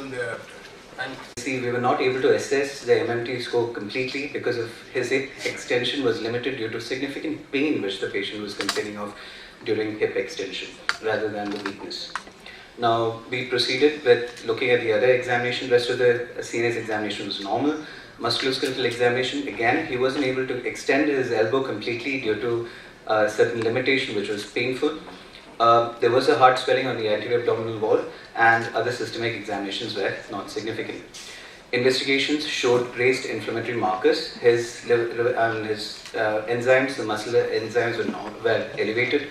soon thereafter. And see, we were not able to assess the MMT score completely because of his hip extension was limited due to significant pain which the patient was complaining of during hip extension rather than the weakness. Now, we proceeded with looking at the other examination. Rest of the CNS examination was normal. Musculoskeletal examination, again, he wasn't able to extend his elbow completely due to certain limitation which was painful. There was a hard swelling on the anterior abdominal wall, and other systemic examinations were not significant. Investigations showed raised inflammatory markers. His enzymes, the muscle enzymes were elevated.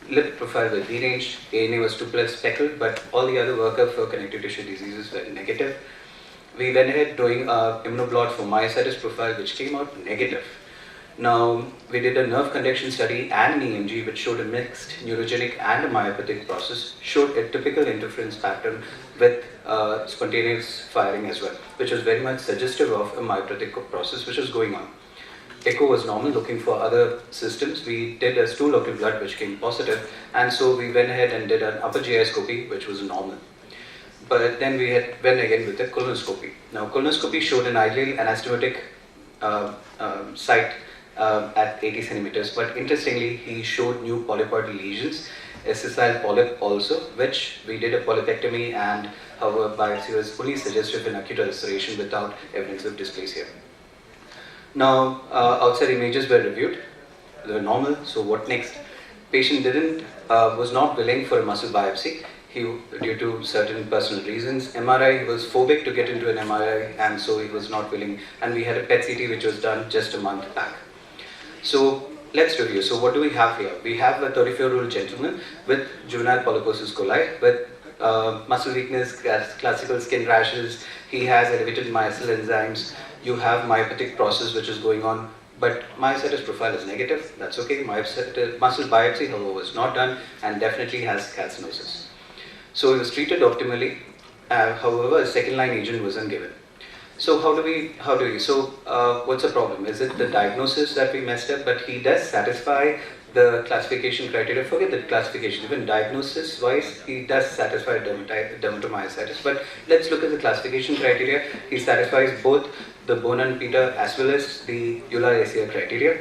Lip profile was deranged. ANA was 2+ speckled, but all the other workup for connective tissue diseases were negative. We went ahead doing immunoblot for myositis profile, which came out negative. Now, we did a nerve conduction study and an EMG which showed a mixed neurogenic and a myopathic process, showed a typical interference pattern with spontaneous firing as well, which was very much suggestive of a myopathic process which was going on. Echo was normal, looking for other systems. We did a stool local blood which came positive, and so we went ahead and did an upper GI scopy which was normal. But then we went again with a colonoscopy. Now, colonoscopy showed an ideal anastomotic site at 80 centimeters, but interestingly, he showed new polypoidal lesions, a sessile polyp also, which we did a polypectomy, and however, biopsy was fully suggestive in acute ulceration without evidence of dysplasia. Now, outside images were reviewed. They were normal, so what next? Patient was not willing for a muscle biopsy due to certain personal reasons. MRI, he was phobic to get into an MRI, and so he was not willing. And we had a PET CT which was done just a month back. So let's review. So what do we have here? We have a 34-year-old gentleman with juvenile polyposis coli, with muscle weakness, classical skin rashes. He has elevated myosin enzymes. You have myopathic process which is going on, but myositis profile is negative. That's okay. Muscle biopsy, however, was not done and definitely has calcinosis. So he was treated optimally. However, a second-line agent wasn't given. So what's the problem? Is it the diagnosis that we messed up? But he does satisfy the classification criteria. Forget the classification, even diagnosis-wise, he does satisfy dermatomyositis. But let's look at the classification criteria. He satisfies both the bone and Peter as well as the Euler ACR criteria.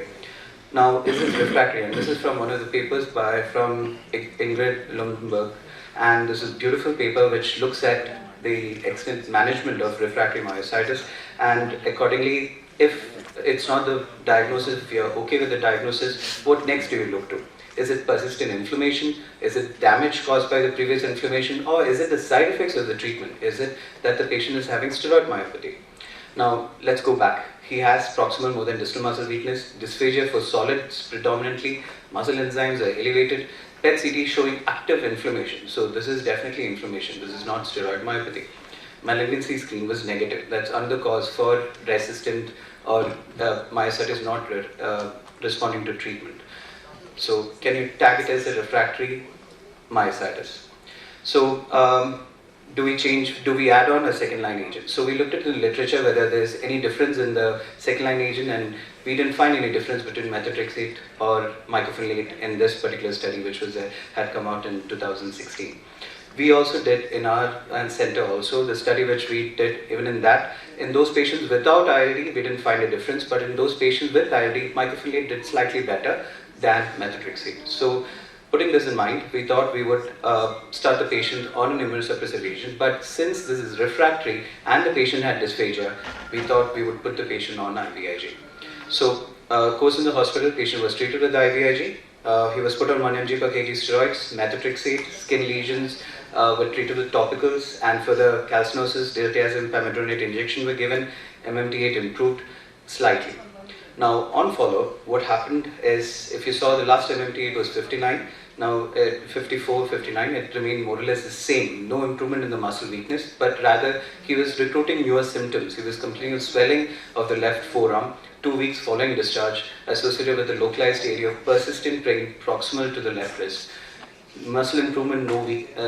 Now, is this refractory? And this is from one of the papers from Ingrid Lumberg. And this is a beautiful paper which looks at the extent management of refractory myositis, and accordingly, if it's not the diagnosis, if you're okay with the diagnosis, what next do you look to? Is it persistent inflammation? Is it damage caused by the previous inflammation? Or is it the side effects of the treatment? Is it that the patient is having steroid myopathy? Now, let's go back. He has proximal more than distal muscle weakness, dysphagia for solids predominantly, muscle enzymes are elevated, PET CT showing active inflammation. So this is definitely inflammation. This is not steroid myopathy. Malignancy screen was negative. That's another cause for resistant or myositis not responding to treatment. So can you tag it as a refractory myositis? So do we add on a second line agent? So we looked at the literature whether there's any difference in the second line agent, and we didn't find any difference between methotrexate or mycophenolate in this particular study, which had come out in 2016. We also did in our center also the study which we did, even in those patients without ILD, we didn't find a difference, but in those patients with ILD, mycophenolate did slightly better than methotrexate. So putting this in mind, we thought we would start the patient on an immunosuppressive agent, but since this is refractory and the patient had dysphagia, we thought we would put the patient on IVIG. So, course in the hospital, patient was treated with IVIG. He was put on 1 mg per kg steroids, methotrexate, skin lesions were treated with topicals, and for the calcinosis, diltiazem, pamidronate injection were given. MMT8 improved slightly. Now, on follow, what happened is, if you saw the last MMT8 was 59, now at 54, 59, it remained more or less the same. No improvement in the muscle weakness, but rather he was recruiting newer symptoms. He was complaining of swelling of the left forearm 2 weeks following discharge, associated with a localized area of persistent pain proximal to the left wrist. Muscle improvement,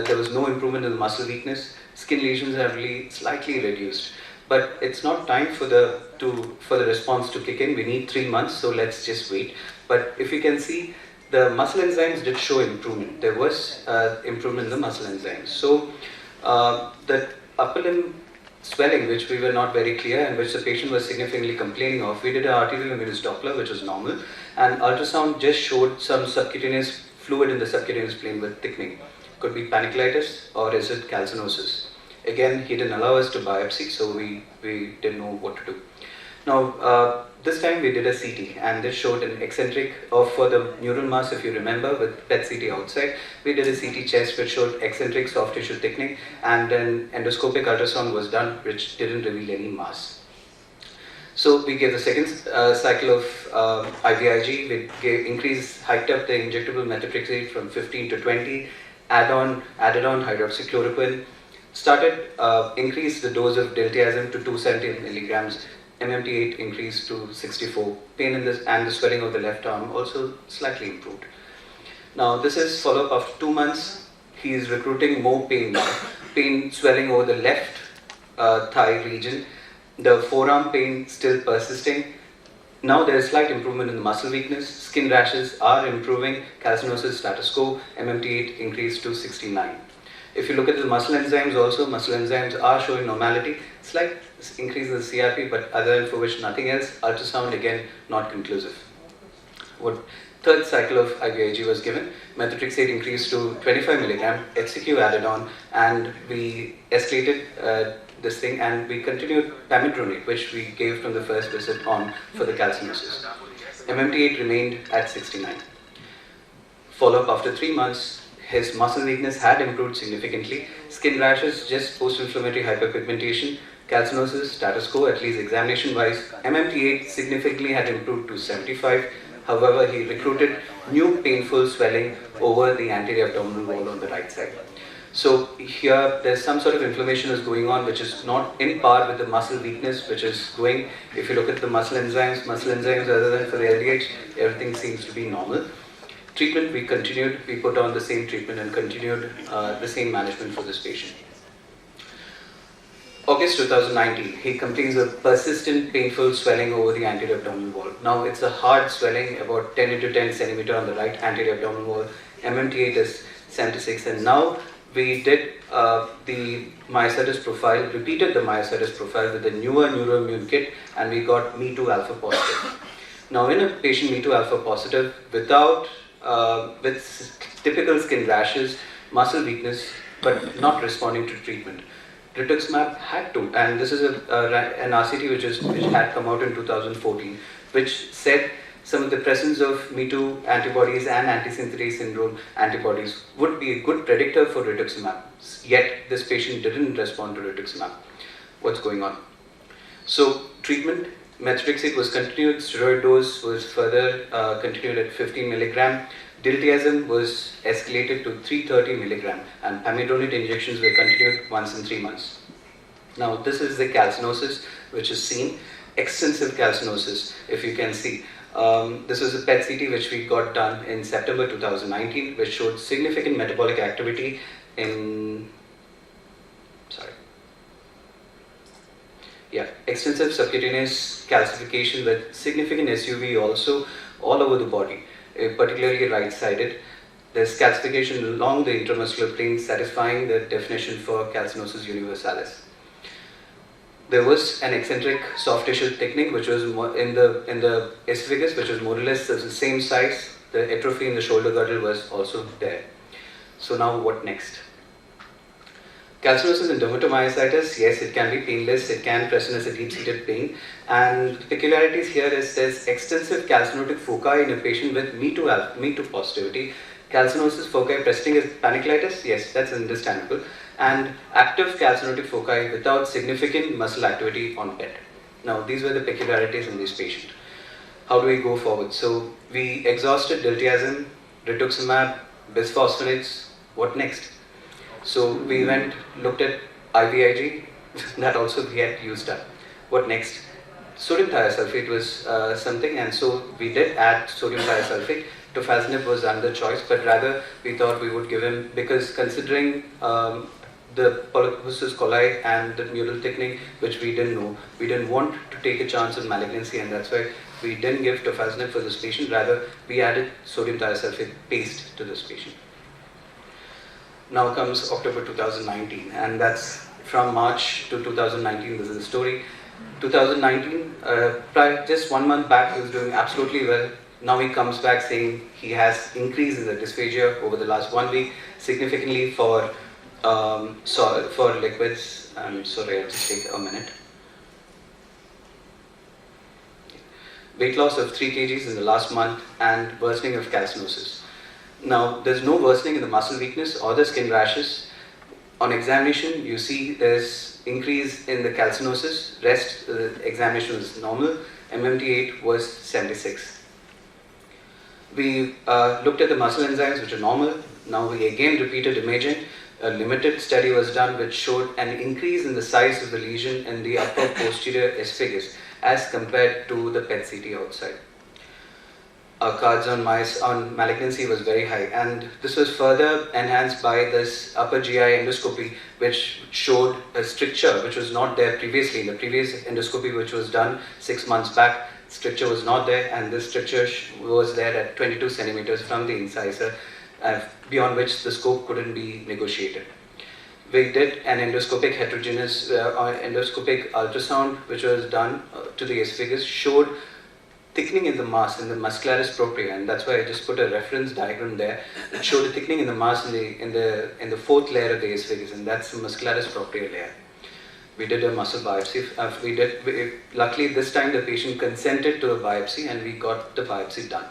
there was no improvement in the muscle weakness. Skin lesions are really slightly reduced. But it's not time for the response to kick in. We need 3 months, so let's just wait. But if you can see, the muscle enzymes did show improvement. There was improvement in the muscle enzymes. So the upper limb swelling, which we were not very clear and which the patient was significantly complaining of, we did an arterial luminous Doppler, which was normal, and ultrasound just showed some subcutaneous fluid in the subcutaneous plane with thickening. Could be panicleitis or is it calcinosis? Again, he didn't allow us to biopsy, so we didn't know what to do. Now, this time we did a CT, and this showed an eccentric of for the neural mass, if you remember, with PET CT outside. We did a CT chest which showed eccentric soft tissue thickening, and then endoscopic ultrasound was done, which didn't reveal any mass. So we gave the second cycle of IVIG. We hiked up the injectable methotrexate from 15 to 20, added on hydroxychloroquine, increased the dose of diltiazem to 270 milligrams. MMT8 increased to 64. Pain in this and the swelling of the left arm also slightly improved. Now this is follow-up after 2 months. He is recruiting more pain now. Pain swelling over the left thigh region. The forearm pain still persisting. Now there is slight improvement in the muscle weakness. Skin rashes are improving. Calcinosis status quo. MMT8 increased to 69. If you look at the muscle enzymes also, muscle enzymes are showing normality. Slight increase in the CRP, but other than for which nothing else. Ultrasound again not conclusive. Third cycle of IVIG was given. Methotrexate increased to 25 milligram. HCQ added on, and we escalated this thing, and we continued pamidronate, which we gave from the first visit on for the calcinosis. MMT8 remained at 69. Follow-up after 3 months. His muscle weakness had improved significantly. Skin rashes, just post-inflammatory hyperpigmentation. Calcinosis, status quo, at least examination-wise. MMT8 significantly had improved to 75. However, he recruited new painful swelling over the anterior abdominal wall on the right side. So here, there's some sort of inflammation is going on, which is not in par with the muscle weakness, which is going. If you look at the muscle enzymes other than for the LDH, everything seems to be normal. Treatment, we continued, we put on the same treatment and continued the same management for this patient. August 2019, he complains of persistent painful swelling over the anterior abdominal wall. Now it's a hard swelling, about 10 into 10 centimeter on the right anterior abdominal wall. MMT8 is 76, and now we did the myositis profile, repeated the myositis profile with the newer neuroimmune kit, and we got Me2 alpha positive. Now in a patient Me2 alpha positive without with typical skin rashes, muscle weakness, but not responding to treatment, rituximab had to, and this is an RCT which had come out in 2014, which said some of the presence of Me2 antibodies and antisynthetase syndrome antibodies would be a good predictor for rituximab. Yet this patient didn't respond to rituximab. What's going on? So treatment, methotrexate was continued, steroid dose was further continued at 15 milligram. Diltiazem was escalated to 330 milligram, and pamidronate injections were continued once in 3 months. Now this is the calcinosis which is seen, extensive calcinosis, if you can see. This was a PET CT which we got done in September 2019, which showed significant metabolic activity in, extensive subcutaneous calcification with significant SUV also all over the body, particularly right-sided. There's calcification along the intramuscular plane, satisfying the definition for calcinosis universalis. There was an eccentric soft tissue thickening, which was in the esophagus, which was more or less the same size. The atrophy in the shoulder girdle was also there. So now what next? Calcinosis and dermatomyositis, yes, it can be painless, it can present as a deep-seated pain, and the peculiarities here is there's extensive calcinotic foci in a patient with Me2 positivity. Calcinosis foci presenting as panicleitis, yes, that's understandable, and active calcinotic foci without significant muscle activity on PET. Now, these were the peculiarities in this patient. How do we go forward? So, we exhausted diltiazem, rituximab, bisphosphonates. What next? So, we looked at IVIG, that also we had used up. What next? Sodium thiosulfate was something, and so we did add sodium thiosulfate. Tofazanib was another choice, but rather we thought we would give him, because considering the polyposis coli and the mural thickening, which we didn't know, we didn't want to take a chance of malignancy, and that's why we didn't give tofazanib for this patient. Rather, we added sodium thiosulfate paste to this patient. Now comes October 2019, and that's from March to 2019, this is the story. 2019, just 1 month back, he was doing absolutely well. Now he comes back saying he has increase in the dysphagia over the last 1 week, significantly for liquids. I'm sorry, I'll just take a minute. Weight loss of 3 kgs in the last month and worsening of calcinosis. Now, there's no worsening in the muscle weakness or the skin rashes. On examination, you see there's increase in the calcinosis. Rest examination was normal. MMT8 was 76. We looked at the muscle enzymes, which are normal. Now we again repeated imaging. A limited study was done which showed an increase in the size of the lesion in the upper posterior asparagus as compared to the PET CT outside. Our cards on malignancy was very high, and this was further enhanced by this upper GI endoscopy, which showed a stricture which was not there previously. In the previous endoscopy, which was done 6 months back, stricture was not there, and this stricture was there at 22 centimeters from the incisor, beyond which the scope couldn't be negotiated. We did an endoscopic heterogeneous endoscopic ultrasound, which was done to the esophagus, showed thickening in the mass, in the muscularis propria, and that's why I just put a reference diagram there. It showed a thickening in the mass in the fourth layer of the esophagus, and that's the muscularis propria layer. We did a muscle biopsy. Luckily, this time the patient consented to a biopsy, and we got the biopsy done.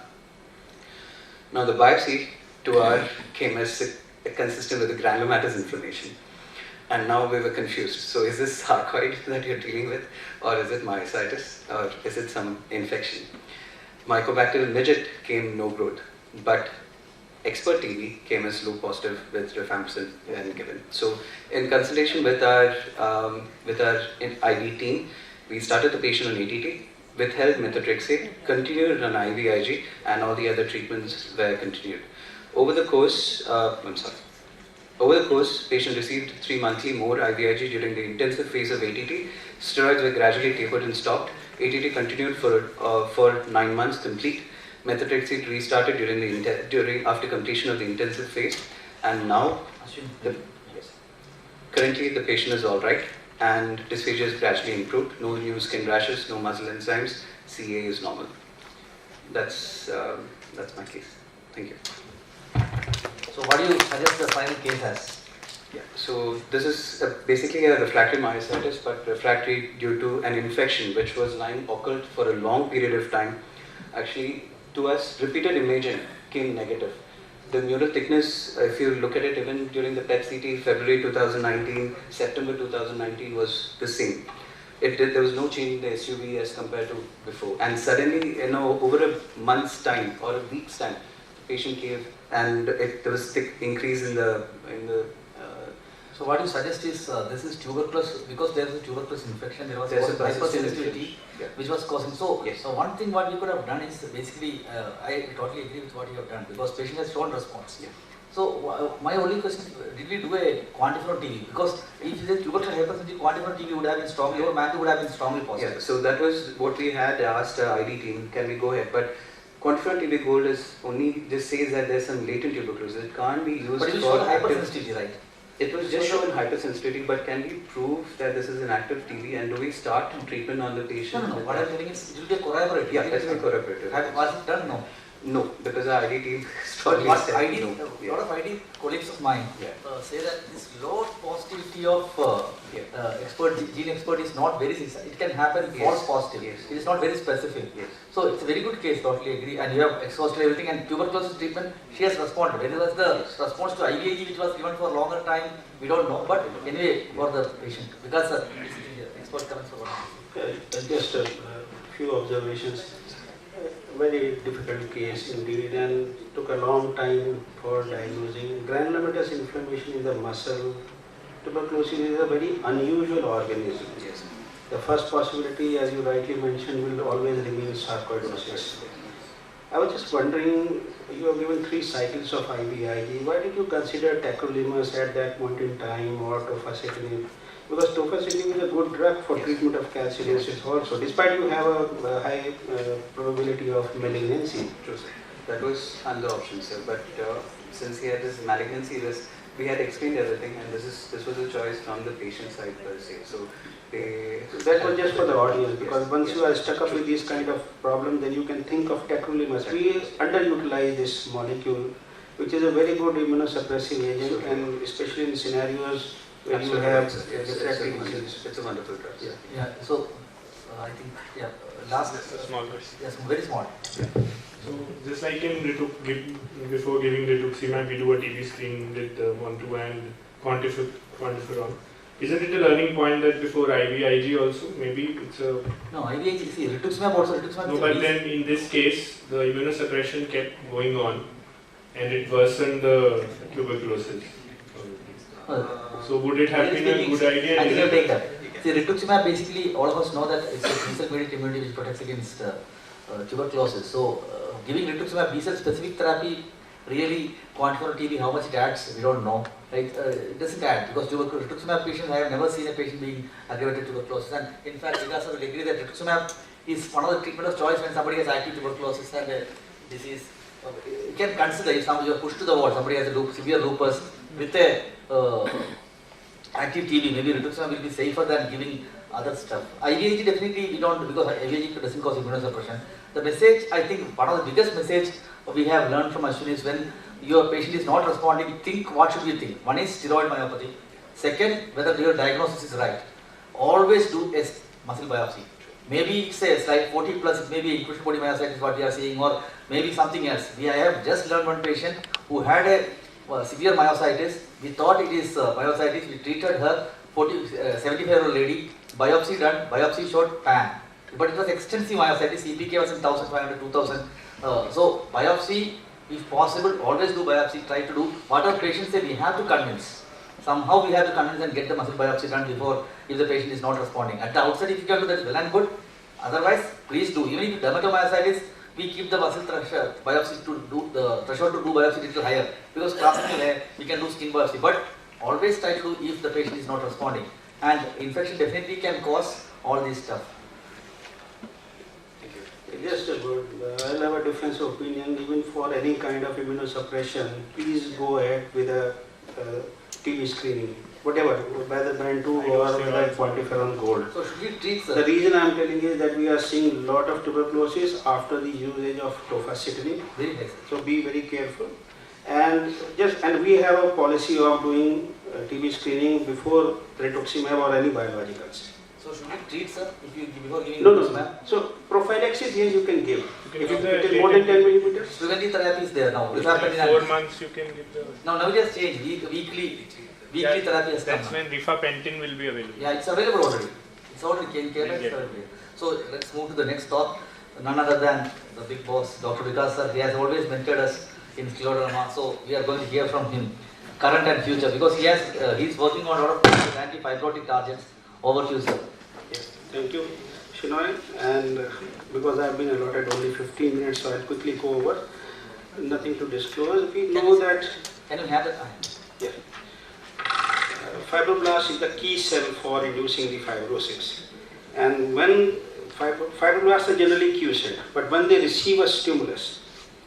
Now, the biopsy to our came as consistent with the granulomatous inflammation. And now we were confused. So is this sarcoid that you're dealing with, or is it myositis, or is it some infection? Mycobacterial midget came no growth, but expert TB came as low positive with rifampicin when given. So in consultation with our IV team, we started the patient on ATT, withheld methotrexate, continued on IVIG, and all the other treatments were continued. Over the course, patient received 3 monthly more IVIG during the intensive phase of ATT. Steroids were gradually tapered and stopped. ATT continued for 9 months complete. Methotrexate restarted after completion of the intensive phase, and now currently the patient is all right, and dysphagia is gradually improved. No new skin rashes, no muscle enzymes. CA is normal. That's my case. Thank you. So what do you suggest the final case as? Yeah, so this is basically a refractory myositis, but refractory due to an infection which was lying occult for a long period of time. Actually, to us, repeated imaging came negative. The neural thickness, if you look at it even during the PET CT, February 2019, September 2019 was the same. There was no change in the SUV as compared to before. And suddenly, over a month's time or a week's time, the patient came and there was thick increase in the. So what you suggest is this is tuberculosis, because there is a tuberculosis infection. There was hypersensitivity, which was causing. So, yes. So one thing what we could have done is basically, I totally agree with what you have done, because patient has shown response. Yeah. So my only question is, did we do a quantiferon TB? Because if the tuberculosis hypersensitivity, quantiferon TB would have been strongly, or MANTI would have been strongly positive. Yeah. So that was what we had asked our ID team. Can we go ahead? But quantiferon TB gold is only just says that there's some latent tuberculosis. It can't be used but it for hypersensitivity, right? It was just shown hypersensitivity, but can we prove that this is an active TB, and do we start treatment on the patient? No. What I'm telling is, it will be a corroborative. Yeah, it will be corroborative. Was it done? No. No, because our ID team A lot of yeah. ID colleagues of mine say that this low positivity of gene expert is not very, it can happen false positive. Yes. It is not very specific. Yes. So it's a very good case, totally agree. And you have exhausted everything, and tuberculosis treatment, she has responded. Whether it was the response to IVIG which was given for a longer time, we don't know. But anyway, for the patient, because the expert comes over. Just a few observations. Very difficult case indeed, and took a long time for diagnosing. Granulomatous inflammation in the muscle. Tuberculosis is a very unusual organism. Yes. The first possibility, as you rightly mentioned, will always remain sarcoidosis. I was just wondering, you have given 3 cycles of IVIG. Why did you consider tacrolimus at that point in time, or tofacitinib? Because tofacitinib is a good drug for treatment of calcidosis also, despite you have a high probability of malignancy. True, sir. That was another option, sir. But since he had this malignancy risk, we had explained everything, and this was a choice from the patient side per se. So that was just for the audience, because once you are stuck up with this kind of problem, then you can think of tacrolimus. We underutilize this molecule, which is a very good immunosuppressive agent, and especially in scenarios where you have refractory disease. It's a wonderful drug. Yeah. So I think last small question. yes, very small. So just like in before giving rituximab, we do a TB screen with Montu and quantiferon. Isn't it a learning point that before IVIG also, maybe it's a... No, IVIG, see, rituximab also, rituximab... No, but then in this case, the immunosuppression kept going on and it worsened the tuberculosis. So would it have been a good idea? I think I'll take that. See, rituximab basically, all of us know that it's a B-cell mediated immunity which protects against tuberculosis. So giving rituximab B-cell specific therapy, really quantiferon TB, how much it adds, we don't know. Right? It doesn't add, because rituximab patients, I have never seen a patient being aggravated tuberculosis. And in fact, Vikas will agree that rituximab is one of the treatment of choice when somebody has active tuberculosis and a disease. You can consider if you are pushed to the wall, somebody has a severe lupus with a active TB, maybe rituximab will be safer than giving other stuff. IVIG definitely we don't, because IVIG doesn't cause immunosuppression. The message, I think one of the biggest message we have learned from Ashwin is when your patient is not responding, think what should you think. One is steroid myopathy. Second, whether your diagnosis is right. Always do a muscle biopsy. Maybe it's a slide 40 plus, maybe inclusion body myositis what we are seeing, or maybe something else. I have just learned one patient who had a severe myositis. We thought it is myositis. We treated her, 75-year-old lady, biopsy done, biopsy showed PAN. But it was extensive myositis, CPK was in 1500, 2000. So biopsy, if possible, always do biopsy, try to do. What our patients say, we have to convince. Somehow we have to convince and get the muscle biopsy done before, if the patient is not responding. At the outset, if you can do that, well and good. Otherwise, please do. Even if dermatomyositis, we keep the muscle biopsy to do, the threshold to do biopsy a little higher. Because classically, we can do skin biopsy. But always try to do if the patient is not responding. And infection definitely can cause all this stuff. Just a good. I'll have a difference of opinion. Even for any kind of immunosuppression, please go ahead with a TB screening, whatever, whether band 2 or whether quantiferon gold. So should we treat the reason I am telling is that we are seeing a lot of tuberculosis after the usage of tofacitinib. Very nice. So be very careful. And we have a policy of doing TB screening before rituximab or any biologicals. So should we treat, sir, if you before giving No. So prophylaxis, yes, you can give. If it is more than 10 millimeters. Preventive therapy is there now. Like 4 months you can give the... Now it has changed. Weekly therapy has come. That's when rifapentin will be available. Yeah, it's available already. It's already came available. So let's move to the next talk. None other than the big boss, Dr. Vikas sir. He has always mentored us in scleroderma. So we are going to hear from him, current and future, because he's working on a lot of anti-fibrotic targets. Over to you, sir. Yes, thank you, Shinoy. And because I have been allotted only 15 minutes, so I'll quickly go over. Nothing to disclose. We know that. Can you have it? Yeah. Fibroblast is the key cell for reducing the fibrosis. And when fibroblasts are generally quiescent, but when they receive a stimulus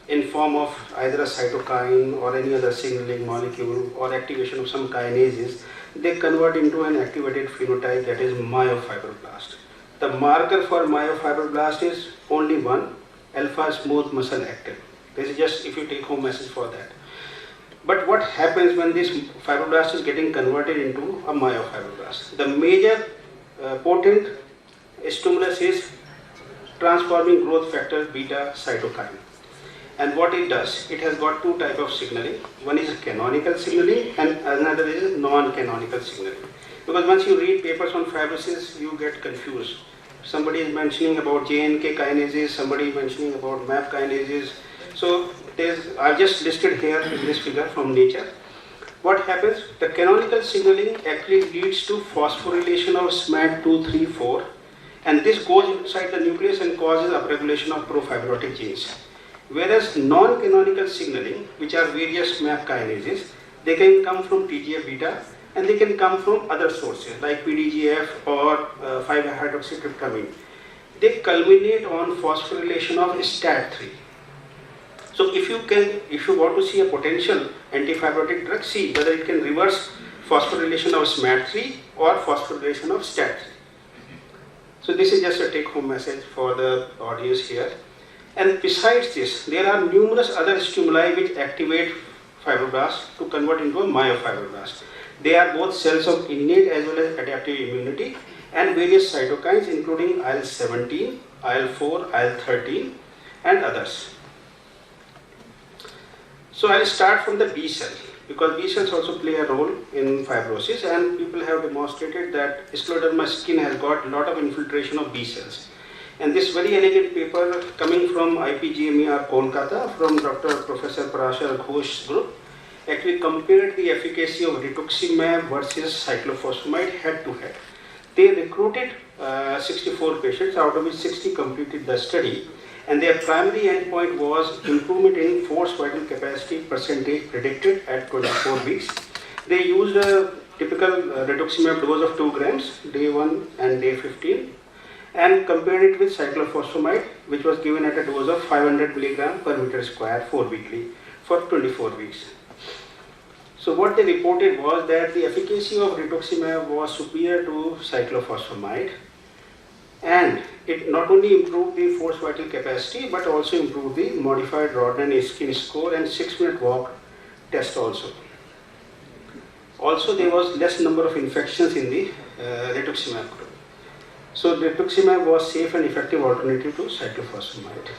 in form of either a cytokine or any other signaling molecule or activation of some kinases, they convert into an activated phenotype, that is myofibroblast. The marker for myofibroblast is only one, alpha smooth muscle actin. This is just if you take home message for that. But what happens when this fibroblast is getting converted into a myofibroblast? The major potent stimulus is transforming growth factor beta cytokine. And what it does, it has got two types of signaling. One is canonical signaling and another is non-canonical signaling. Because once you read papers on fibrosis, you get confused. Somebody is mentioning about JNK kinases, somebody is mentioning about MAP kinases. So I've just listed here in this figure from Nature. What happens? The canonical signaling actually leads to phosphorylation of SMAD234, and this goes inside the nucleus and causes upregulation of profibrotic genes. Whereas non-canonical signaling, which are various MAP kinases, they can come from TGF-beta and they can come from other sources like PDGF or 5-hydroxytryptamine. They culminate on phosphorylation of STAT3. So if you want to see a potential antifibrotic drug, see whether it can reverse phosphorylation of SMAD3 or phosphorylation of STAT3. So this is just a take-home message for the audience here. And besides this, there are numerous other stimuli which activate fibroblasts to convert into a myofibroblast. They are both cells of innate as well as adaptive immunity, and various cytokines including IL-17, IL-4, IL-13 and others. So I will start from the B cell, because B cells also play a role in fibrosis, and people have demonstrated that scleroderma skin has got a lot of infiltration of B cells. And this very elegant paper coming from IPGMER Kolkata from Professor Parashar Ghosh's group actually compared the efficacy of rituximab versus cyclophosphamide head to head. They recruited 64 patients, out of which 60 completed the study, and their primary endpoint was improvement in forced vital capacity percentage predicted at 24 weeks. They used a typical rituximab dose of 2 grams, day 1 and day 15, and compared it with cyclophosphamide, which was given at a dose of 500 mg per meter square 4 weekly for 24 weeks. So what they reported was that the efficacy of rituximab was superior to cyclophosphamide, and it not only improved the forced vital capacity but also improved the modified Rodnan skin score and 6-minute walk test also. Also there was less number of infections in the rituximab group. So rituximab was safe and effective alternative to cyclophosphamide.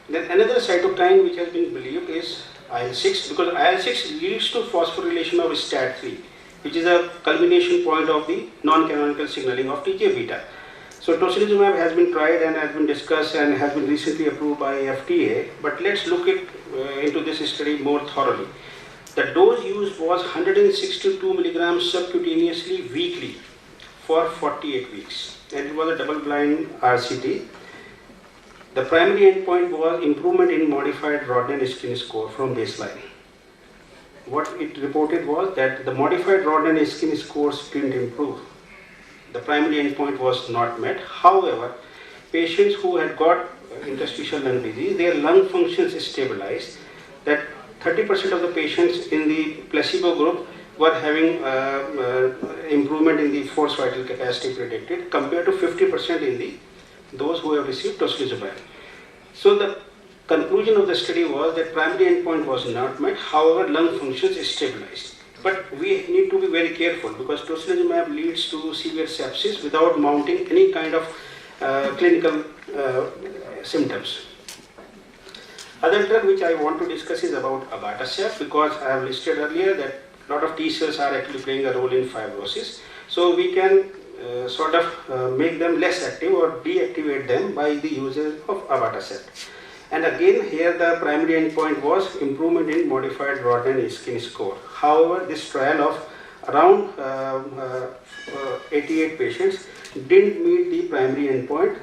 Then another cytokine which has been believed is IL-6, because IL-6 leads to phosphorylation of STAT3, which is a culmination point of the non-canonical signaling of TGF-beta. So tocilizumab has been tried and has been discussed and has been recently approved by FDA, but let's look into this study more thoroughly. The dose used was 162 mg subcutaneously weekly for 48 weeks, and it was a double-blind RCT. The primary endpoint was improvement in modified Rodnan skin score from baseline. What it reported was that the modified Rodnan skin scores didn't improve. The primary endpoint was not met. However, patients who had got interstitial lung disease, their lung functions stabilized. That 30% of the patients in the placebo group were having improvement in the forced vital capacity predicted, compared to 50% in those who have received tocilizumab. So the conclusion of the study was that primary endpoint was not met, however lung functions stabilized. But we need to be very careful, because tocilizumab leads to severe sepsis without mounting any kind of clinical symptoms. Other drug which I want to discuss is about abatacept, because I have listed earlier that a lot of T cells are actually playing a role in fibrosis. So we can sort of make them less active or deactivate them by the usage of abatacept. And again here the primary endpoint was improvement in modified Rodnan skin score. However, this trial of around 88 patients didn't meet the primary endpoint,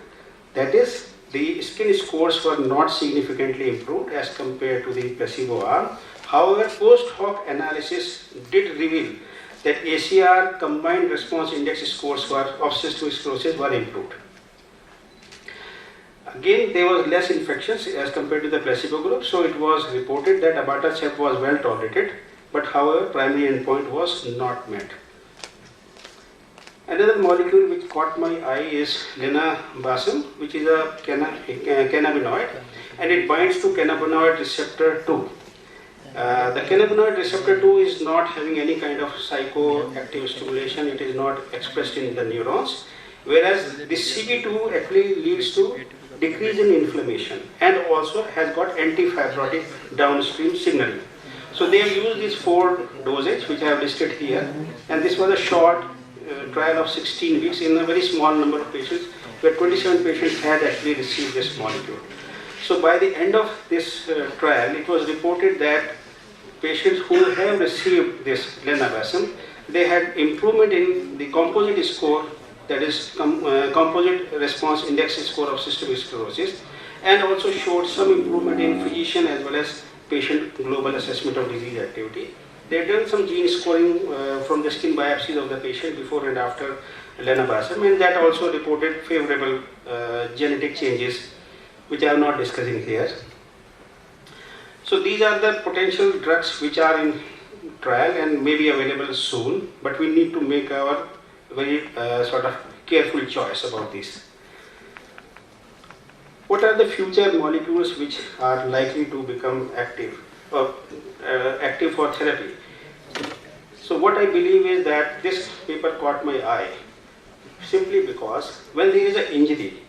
that is, the skin scores were not significantly improved as compared to the placebo arm. However, post hoc analysis did reveal that ACR combined response index scores for of cystic sclerosis were improved. Again, there was less infections as compared to the placebo group, so it was reported that abatacept was well tolerated, but however, primary endpoint was not met. Another molecule which caught my eye is lenabasum, which is a cannabinoid, and it binds to cannabinoid receptor 2. The cannabinoid receptor 2 is not having any kind of psychoactive stimulation, it is not expressed in the neurons, whereas this CB2 actually leads to decrease in inflammation and also has got anti-fibrotic downstream signaling. So they have used these 4 dosage which I have listed here, and this was a short trial of 16 weeks in a very small number of patients, where 27 patients had actually received this molecule. So by the end of this trial, it was reported that patients who have received this lenabasum, they had improvement in the composite score, that is composite response index score of systemic sclerosis, and also showed some improvement in physician as well as patient global assessment of disease activity. They had done some gene scoring from the skin biopsies of the patient before and after lenabasum, and that also reported favorable genetic changes, which I am not discussing here. So these are the potential drugs which are in trial and may be available soon, but we need to make our very sort of careful choice about this. What are the future molecules which are likely to become active or active for therapy? So what I believe is that this paper caught my eye simply because when there is an injury,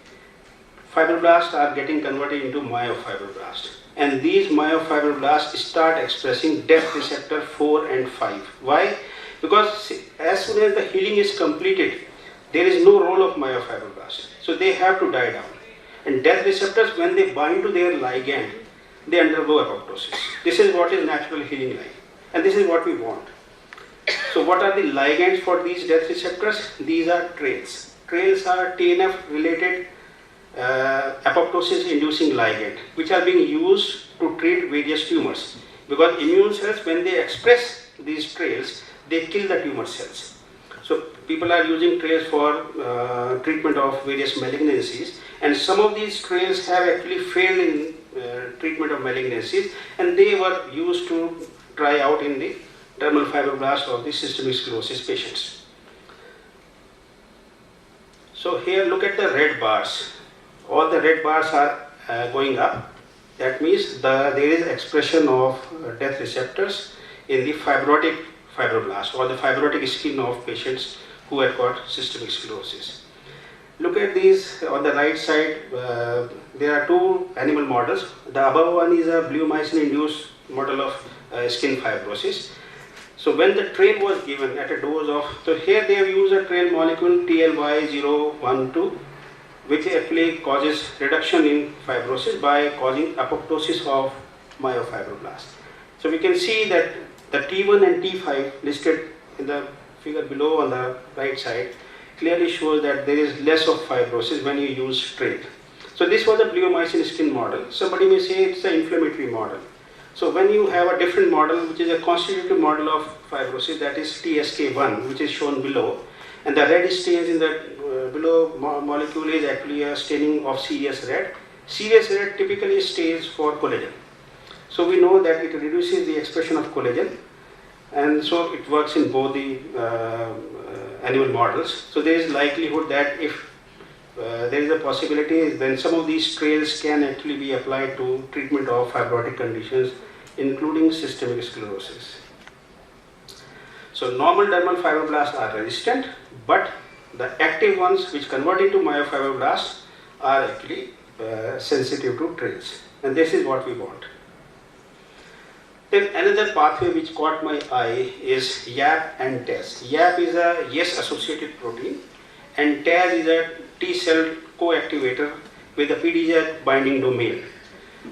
fibroblasts are getting converted into myofibroblasts. And these myofibroblasts start expressing death receptor 4 and 5. Why? Because as soon as the healing is completed, there is no role of myofibroblasts. So they have to die down. And death receptors, when they bind to their ligand, they undergo apoptosis. This is what is natural healing like. And this is what we want. So what are the ligands for these death receptors? These are trails. Trails are TNF related apoptosis inducing ligand, which are being used to treat various tumors. Because immune cells, when they express these trails, they kill the tumor cells. So people are using trails for treatment of various malignancies, and some of these trails have actually failed in treatment of malignancies, and they were used to try out in the dermal fibroblast of the systemic sclerosis patients. So here look at the red bars. All the red bars are going up. That means there is expression of death receptors in the fibrotic fibroblast or the fibrotic skin of patients who have got systemic sclerosis. Look at these on the right side. There are two animal models. The above one is a bleomycin induced model of skin fibrosis. So when the trail was given at a dose of, so here they have used a trail molecule TLY012, which actually causes reduction in fibrosis by causing apoptosis of myofibroblasts. So we can see that the T1 and T5 listed in the figure below on the right side clearly shows that there is less of fibrosis when you use trail. So this was a bleomycin skin model. Somebody may say it's an inflammatory model. So when you have a different model, which is a constitutive model of fibrosis, that is TSK1, which is shown below, and the red stains in the below molecule is actually a staining of serious red. Serious red typically stains for collagen. So we know that it reduces the expression of collagen, and so it works in both the animal models. So there is likelihood that if there is a possibility, then some of these trails can actually be applied to treatment of fibrotic conditions, including systemic sclerosis. So normal dermal fibroblasts are resistant, but the active ones which convert into myofibroblasts are actually sensitive to trails, and this is what we want. Then another pathway which caught my eye is YAP and TAZ. YAP is a yes associated protein, and TAZ is a T cell co-activator with a PDGA binding domain.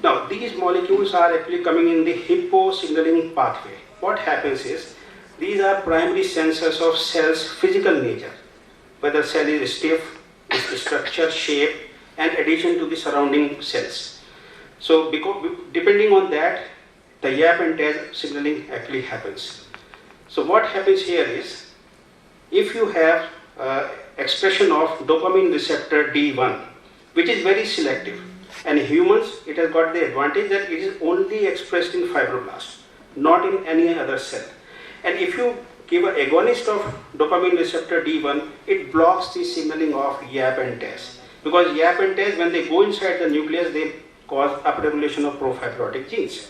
Now these molecules are actually coming in the hippo signaling pathway. What happens is these are primary sensors of cells' physical nature, whether cell is stiff, its structure, shape, and adhesion to the surrounding cells. So depending on that, the YAP and TAZ signaling actually happens. So what happens here is, if you have expression of dopamine receptor D1, which is very selective, and in humans it has got the advantage that it is only expressed in fibroblasts, not in any other cell. And if you give an agonist of dopamine receptor D1, it blocks the signaling of YAP and TAZ. Because YAP and TAZ, when they go inside the nucleus, they cause upregulation of profibrotic genes.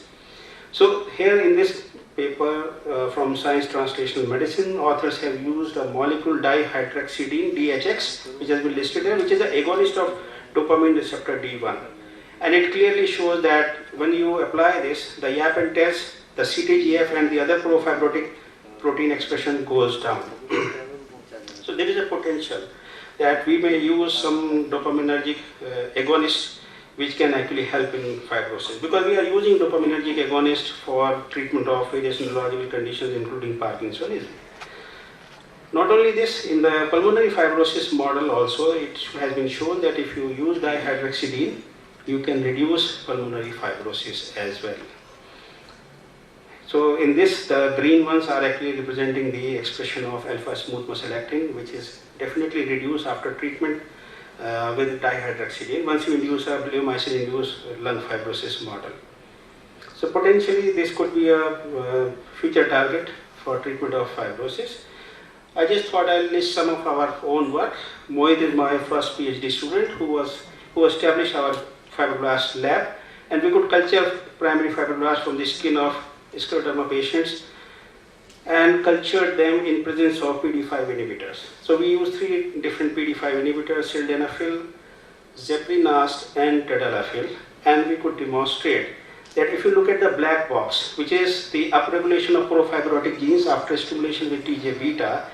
So here in this paper from Science Translational Medicine, authors have used a molecule dihydroxidine, DHX, which has been listed here, which is the agonist of dopamine receptor D1. And it clearly shows that when you apply this, the YAP and TAZ, the CTGF and the other profibrotic protein expression goes down. So there is a potential that we may use some dopaminergic agonists which can actually help in fibrosis, because we are using dopaminergic agonist for treatment of various neurological conditions, including Parkinsonism. Not only this, in the pulmonary fibrosis model also, it has been shown that if you use dihydroxidine, you can reduce pulmonary fibrosis as well. So in this, the green ones are actually representing the expression of alpha smooth muscle actin, which is definitely reduced after treatment with dihydroxidine once you induce a bleomycin induced lung fibrosis model. So potentially this could be a future target for treatment of fibrosis. I just thought I'll list some of our own work. Mohit is my first PhD student who established our fibroblast lab, and we could culture primary fibroblasts from the skin of scleroderma patients and cultured them in presence of PD5 inhibitors. So we used 3 different PD5 inhibitors, sildenafil, zeprinast and tadalafil, and we could demonstrate that if you look at the black box, which is the upregulation of profibrotic genes after stimulation with TGF-beta,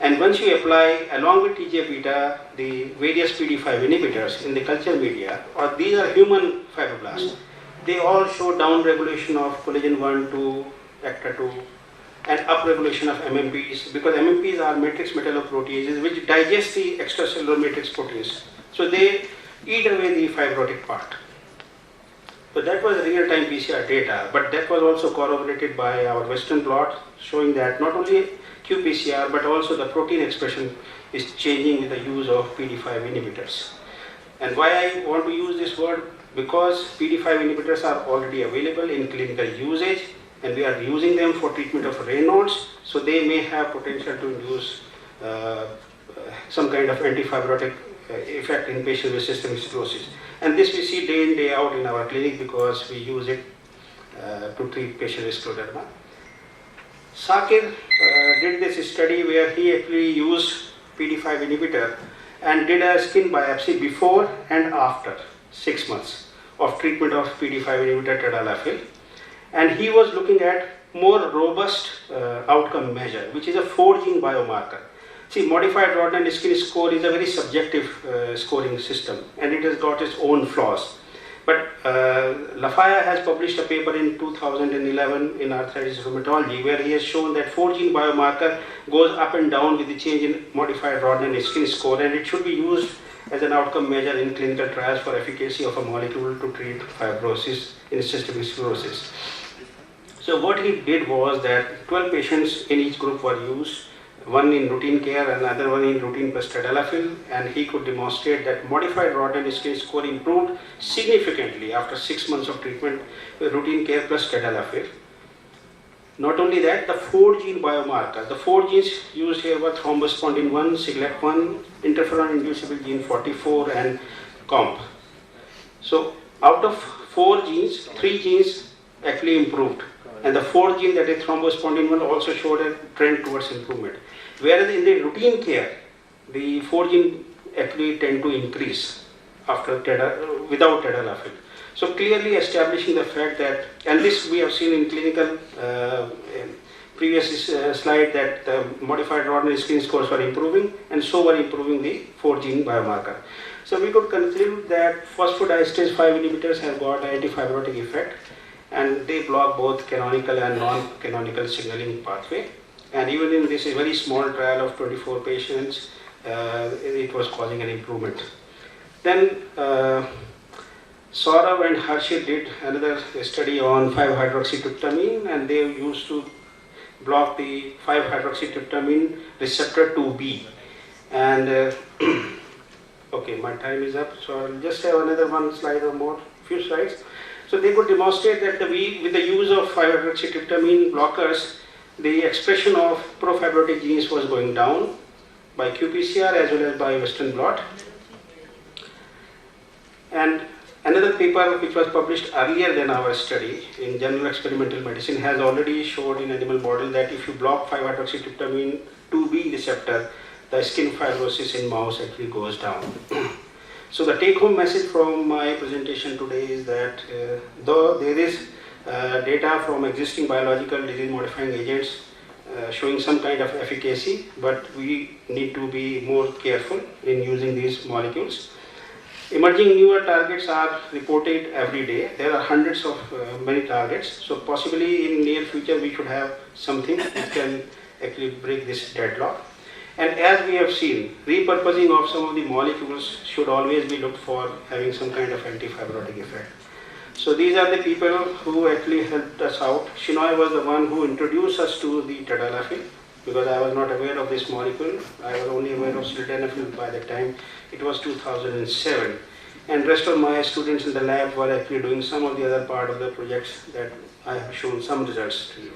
and once you apply along with TGF-beta the various PD5 inhibitors in the culture media, or these are human fibroblasts, they all show downregulation of collagen 1, 2, acta 2, and upregulation of MMPs, because MMPs are matrix metalloproteases which digest the extracellular matrix proteins. So they eat away the fibrotic part. So that was real-time PCR data, but that was also corroborated by our Western blot showing that not only qPCR but also the protein expression is changing with the use of PD5 inhibitors. And why I want to use this word? Because PD5 inhibitors are already available in clinical usage, and we are using them for treatment of Raynaud's, so they may have potential to induce some kind of antifibrotic effect in patients with systemic sclerosis. And this we see day in, day out in our clinic because we use it to treat patients with scleroderma. Sakir did this study where he actually used PD5 inhibitor and did a skin biopsy before and after 6 months of treatment of PD5 inhibitor tadalafil. And he was looking at more robust outcome measure, which is a 4-gene biomarker. See, modified Rodnan skin score is a very subjective scoring system, and it has got its own flaws. But Lafaya has published a paper in 2011 in Arthritis Rheumatology where he has shown that 4-gene biomarker goes up and down with the change in modified Rodnan skin score, and it should be used as an outcome measure in clinical trials for efficacy of a molecule to treat fibrosis in systemic sclerosis. So what he did was that 12 patients in each group were used, one in routine care and another one in routine plus tadalafil, and he could demonstrate that modified Rodnan skin score improved significantly after 6 months of treatment with routine care plus tadalafil. Not only that, the 4-gene biomarker, the 4 genes used here were thrombospondin 1, SIGLEC1, interferon-inducible gene 44 and COMP. So out of 4 genes, 3 genes actually improved. And the 4th gene, that is thrombospondin 1, also showed a trend towards improvement. Whereas in the routine care, the 4 gene actually tend to increase after without tadalafil. So clearly establishing the fact that, and this we have seen in clinical previous slide, that the modified Rodnan skin scores were improving, and so were improving the 4-gene biomarker. So we could conclude that phosphodiesterase 5 inhibitors have got an antifibrotic effect, and they block both canonical and non-canonical signaling pathway. And even in this very small trial of 24 patients, it was causing an improvement. Then Saurav and Harshit did another study on 5-hydroxytryptamine, and they used to block the 5-hydroxytryptamine receptor 2B. And okay, my time is up, so I'll just have another one slide or more, few slides. So they could demonstrate that with the use of 5-hydroxytryptamine blockers, the expression of profibrotic genes was going down by qPCR as well as by Western blot. And another paper which was published earlier than our study in Journal Experimental Medicine has already showed in animal model that if you block 5-hydroxytryptamine 2B receptor, the skin fibrosis in mouse actually goes down. So the take-home message from my presentation today is that though there is data from existing biological disease-modifying agents showing some kind of efficacy, but we need to be more careful in using these molecules. Emerging newer targets are reported every day. There are hundreds of many targets. So possibly in near future we should have something that can actually break this deadlock. And as we have seen, repurposing of some of the molecules should always be looked for having some kind of antifibrotic effect. So these are the people who actually helped us out. Shinoy was the one who introduced us to the tadalafil, because I was not aware of this molecule. I was only aware of sildenafil by the time. It was 2007. and rest of my students in the lab were actually doing some of the other part of the projects that I have shown some results to you.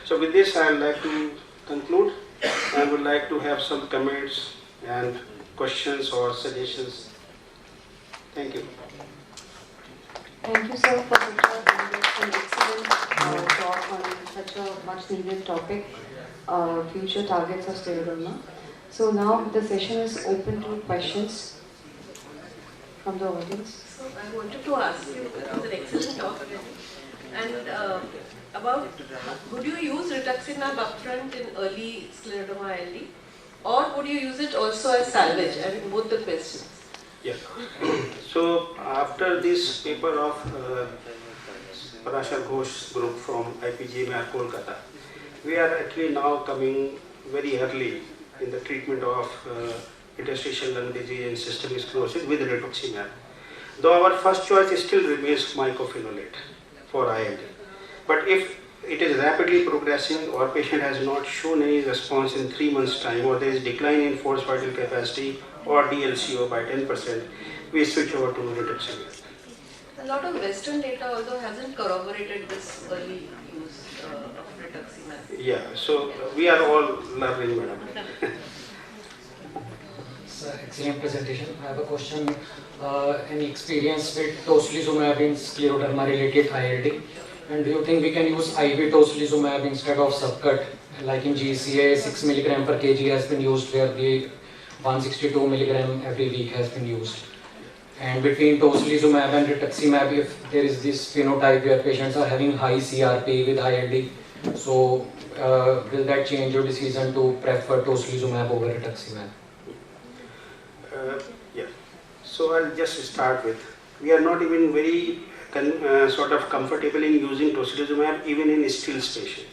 So with this, I would like to conclude. I would like to have some comments and questions or suggestions. Thank you. Thank you, sir, for such an excellent talk on such a much needed topic, future targets of scleroderma. So now the session is open to questions from the audience. So I wanted to ask you, it was an excellent talk and about would you use rituximab upfront in early scleroderma ILD, or would you use it also as salvage? I mean, both the questions. Yeah. So after this paper of Parashar Ghosh's group from IPGMR Kolkata, we are actually now coming very early in the treatment of interstitial lung disease and systemic sclerosis with rituximab. Though our first choice still remains mycophenolate for ILD. But if it is rapidly progressing or patient has not shown any response in 3 months' time, or there is decline in forced vital capacity or DLCO by 10%, we switch over to rituximab. A lot of Western data although hasn't corroborated this early use of rituximab. Yeah, so we are all learning, madam. Sir, excellent presentation. I have a question. Any experience with tocilizumab in scleroderma-related ILD? And do you think we can use IV tocilizumab instead of subcut? Like in GCA, 6 mg per kg has been used, where the 162 mg every week has been used. And between tocilizumab and rituximab, if there is this phenotype where patients are having high CRP with ILD, so will that change your decision to prefer tocilizumab over rituximab? Yeah. So I'll just start with, we are not even very sort of comfortable in using tocilizumab even in Still's patient.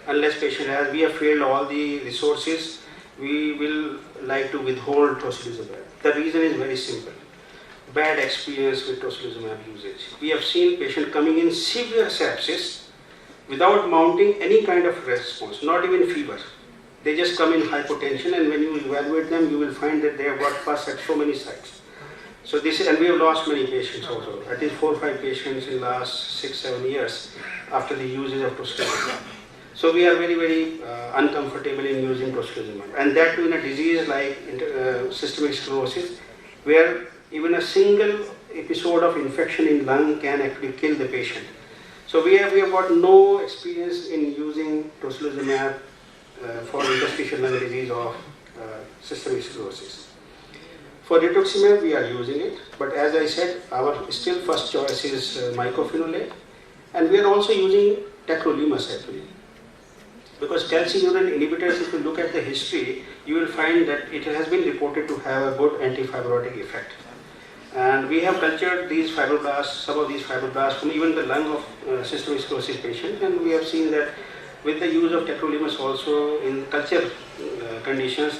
Unless patient has, we have failed all the resources, we will like to withhold tocilizumab. The reason is very simple. Bad experience with tocilizumab usage. We have seen patient coming in severe sepsis without mounting any kind of response, not even fever. They just come in hypotension, and when you evaluate them, you will find that they have got pus at so many sites. So this is, and we have lost many patients also. At least 4 or 5 patients in the last 6-7 years after the usage of tocilizumab. So we are very, very uncomfortable in using tocilizumab, and that too in a disease like systemic sclerosis, where even a single episode of infection in lung can actually kill the patient. So we have got no experience in using tocilizumab for interstitial lung disease of systemic sclerosis. For rituximab, we are using it, but as I said, our still first choice is mycophenolate, and we are also using tacrolimus actually. Because calcineurin inhibitors, if you look at the history, you will find that it has been reported to have a good antifibrotic effect. And we have cultured these fibroblasts, some of these fibroblasts from even the lung of systemic sclerosis patients, and we have seen that with the use of tacrolimus also in culture conditions,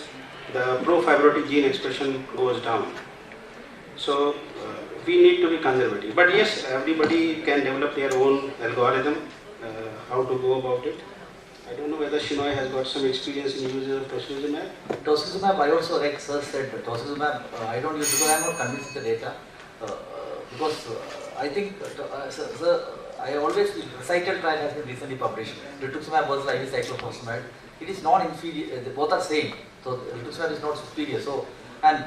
the pro-fibrotic gene expression goes down. So we need to be conservative. But yes, everybody can develop their own algorithm, how to go about it. I don't know whether Shinoy has got some experience in using of tocilizumab. Tocilizumab, I also, like sir said, tocilizumab, I don't use because I am not convinced with the data. Because I think, sir, I always, recital trial has been recently published. Rituximab versus IV cyclophosphamide. It is non-inferior, both are same. So rituximab is not superior. So, and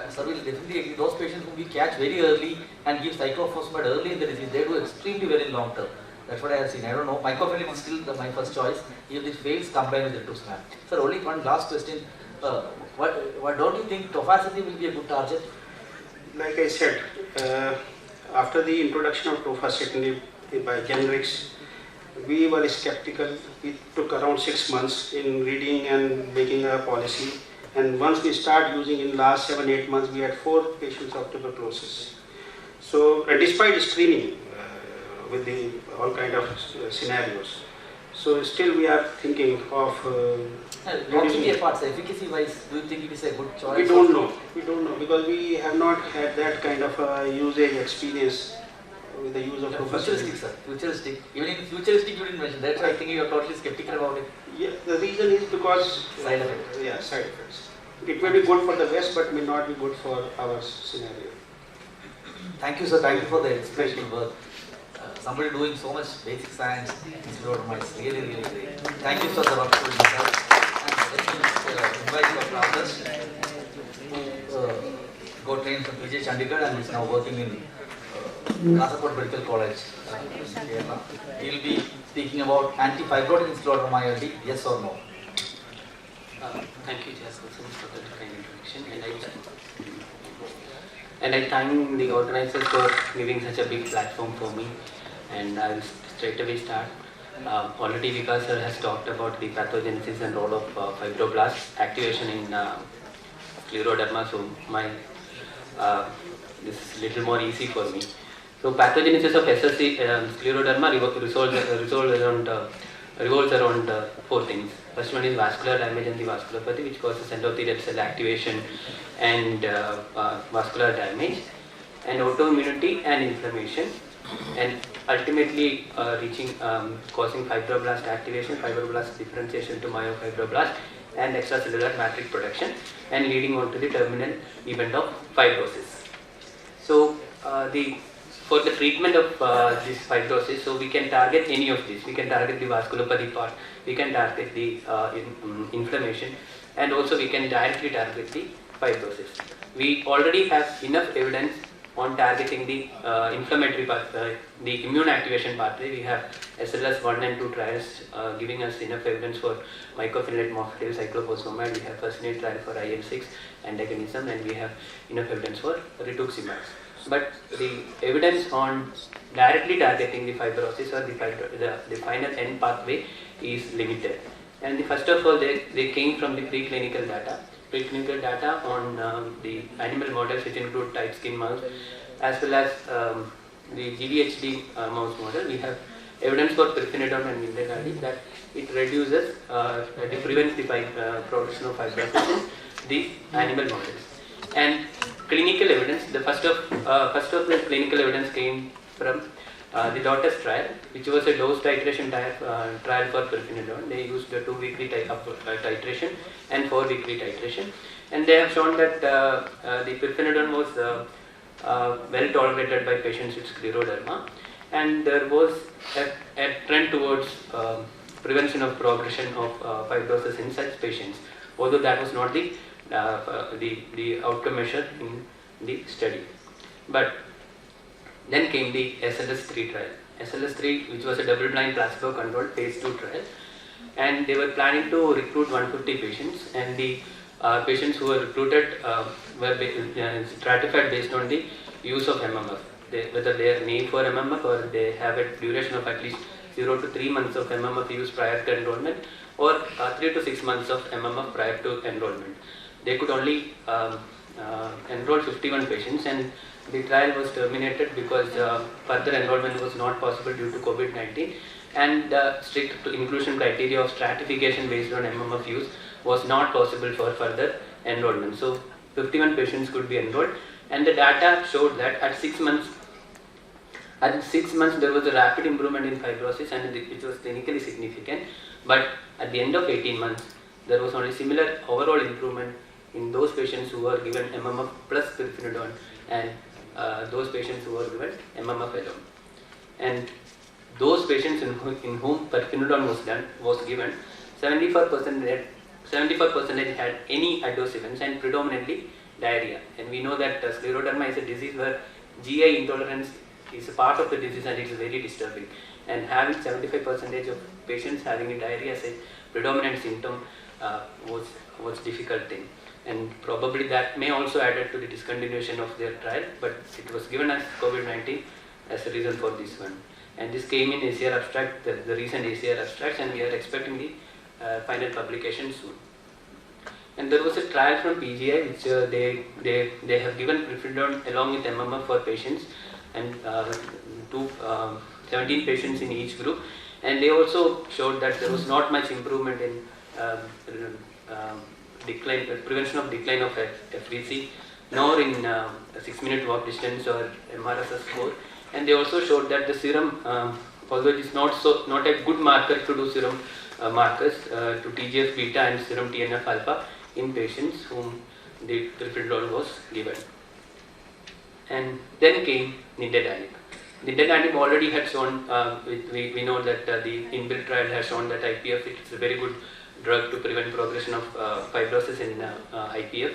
sir will definitely agree, those patients whom we catch very early and give cyclophosphamide early in the disease, they do extremely well in long term. That's what I have seen. I don't know. Mycophenolate is still my first choice. If it fails, combine with rituximab. Sir, only one last question. What don't you think tofacitinib will be a good target? Like I said, after the introduction of tofacitinib by generics, we were skeptical. It took around 6 months in reading and making a policy. And once we start using in last 7-8 months, we had 4 patients of tuberculosis. So despite screening with the all kind of scenarios, so still we are thinking of efficacy wise, do you think it is a good choice? We don't know. We don't know because we have not had that kind of usage experience with the use of futuristic, sir. Futuristic. Even in futuristic, you didn't mention. That's why I think you are totally skeptical about it. Yeah, the reason is because side effects. Yeah, side effects. It may be good for the West, but may not be good for our scenario. Thank you, sir. Thank you for the inspirational work. Somebody doing so much basic science in scleroderma is really, really great. Thank you for the work for yourself. And invite Dr. Adarsh, who got trained from PJ Chandigarh and is now working in Kasaragod Medical College. He will be speaking about anti-fibrotic in scleroderma ILD, yes or no? Thank you, Jasper, so much for the kind introduction. And I thank the organizers for giving such a big platform for me. And I will straight away start. Already Vikas sir has talked about the pathogenesis and role of fibroblast activation in scleroderma. So this is a little more easy for me. So pathogenesis of SSC scleroderma revolves around four things. First one is vascular damage and the vasculopathy, which causes endothelial cell activation and vascular damage, and autoimmunity and inflammation, and ultimately causing fibroblast activation, fibroblast differentiation to myofibroblast, and extracellular matrix production, and leading on to the terminal event of fibrosis. So for the treatment of this fibrosis, so we can target any of this. We can target the vasculopathy part, we can target the inflammation, and also we can directly target the fibrosis. We already have enough evidence on targeting the inflammatory pathway, the immune activation pathway. We have SLS 1 and 2 trials giving us enough evidence for mycophenolate mofetil, cyclophosphamide. We have first-in trial for IL-6 antagonism, and we have enough evidence for rituximab. But the evidence on directly targeting the fibrosis or the final end pathway is limited. And first of all, they came from the preclinical data. Preclinical data on the animal models, which include tight skin mouse, as well as the GVHD mouse model. We have evidence for pirfenidone and mildenafil that it reduces, it prevents the progression of fibrosis in the animal models. And clinical evidence, the first of the clinical evidence came from the Lotus trial, which was a dose titration trial for pirfenidone. They used the 2-weekly titration and 4-weekly titration, and they have shown that the pirfenidone was well tolerated by patients with scleroderma, and there was a trend towards prevention of progression of fibrosis in such patients, although that was not the outcome measure in the study. But then came the SLS3 trial. SLS3, which was a double-blind placebo-controlled phase 2 trial, and they were planning to recruit 150 patients, and the patients who were recruited were stratified based on the use of MMF, whether they are naive for MMF or they have a duration of at least 0 to 3 months of MMF use prior to enrollment, or 3 to 6 months of MMF prior to enrollment. They could only enroll 51 patients, and the trial was terminated because further enrollment was not possible due to COVID-19, and the strict inclusion criteria of stratification based on MMF use was not possible for further enrollment. So 51 patients could be enrolled, and the data showed that at 6 months there was a rapid improvement in fibrosis, and which was clinically significant. But at the end of 18 months, there was only similar overall improvement in those patients who were given MMF plus pirfenidone and those patients who were given MMF alone. And those patients in whom pirfenidone was given, 74% had any adverse events, and predominantly diarrhea. And we know that scleroderma is a disease where GI intolerance is a part of the disease, and it is very disturbing. And having 75% of patients having a diarrhea as a predominant symptom was difficult thing. And probably that may also added to the discontinuation of their trial, but it was given as COVID-19 as a reason for this one. And this came in ACR abstract, the recent ACR abstracts, and we are expecting the final publication soon. And there was a trial from PGI which they have given pirfenidone along with MMF for patients, and 17 patients in each group, and they also showed that there was not much improvement in prevention of decline of FVC, nor in 6-minute walk distance or MRSS score. And they also showed that the serum, although it is not a good marker to do serum markers to TGF beta and serum TNF alpha in patients whom the pirfenidone was given. And then came nintedanib. Nintedanib already had shown, we know that the inbuilt trial has shown that IPF is a very good drug to prevent progression of fibrosis in IPF.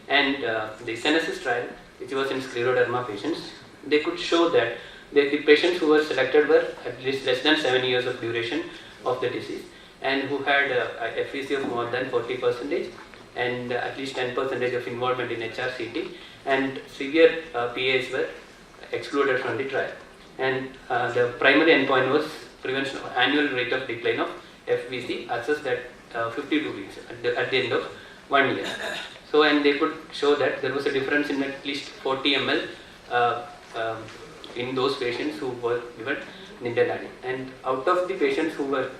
And the Senesis trial, which was in scleroderma patients, they could show that the patients who were selected were at least less than 7 years of duration of the disease, and who had a FVC of more than 40% and at least 10% of involvement in HRCT, and severe PAs were excluded from the trial. And the primary endpoint was prevention of annual rate of decline of FVC assessed at 52 weeks at the end of 1 year. So, and they could show that there was a difference in at least 40 ml in those patients who were given nintedanib. And out of the patients who were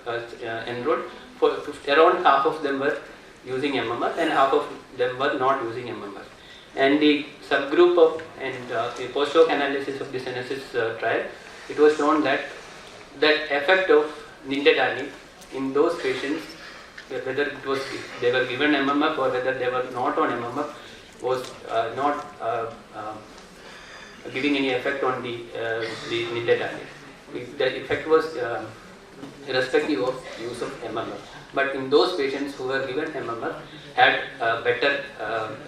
enrolled, around half of them were using MMR and half of them were not using MMR. And the subgroup of the post-hoc analysis of the Senesis trial, it was shown that effect of nintedanib in those patients, whether it was they were given MMF or whether they were not on MMF, was not giving any effect on the nintedanib. The effect was irrespective of use of MMF. But in those patients who were given MMF had better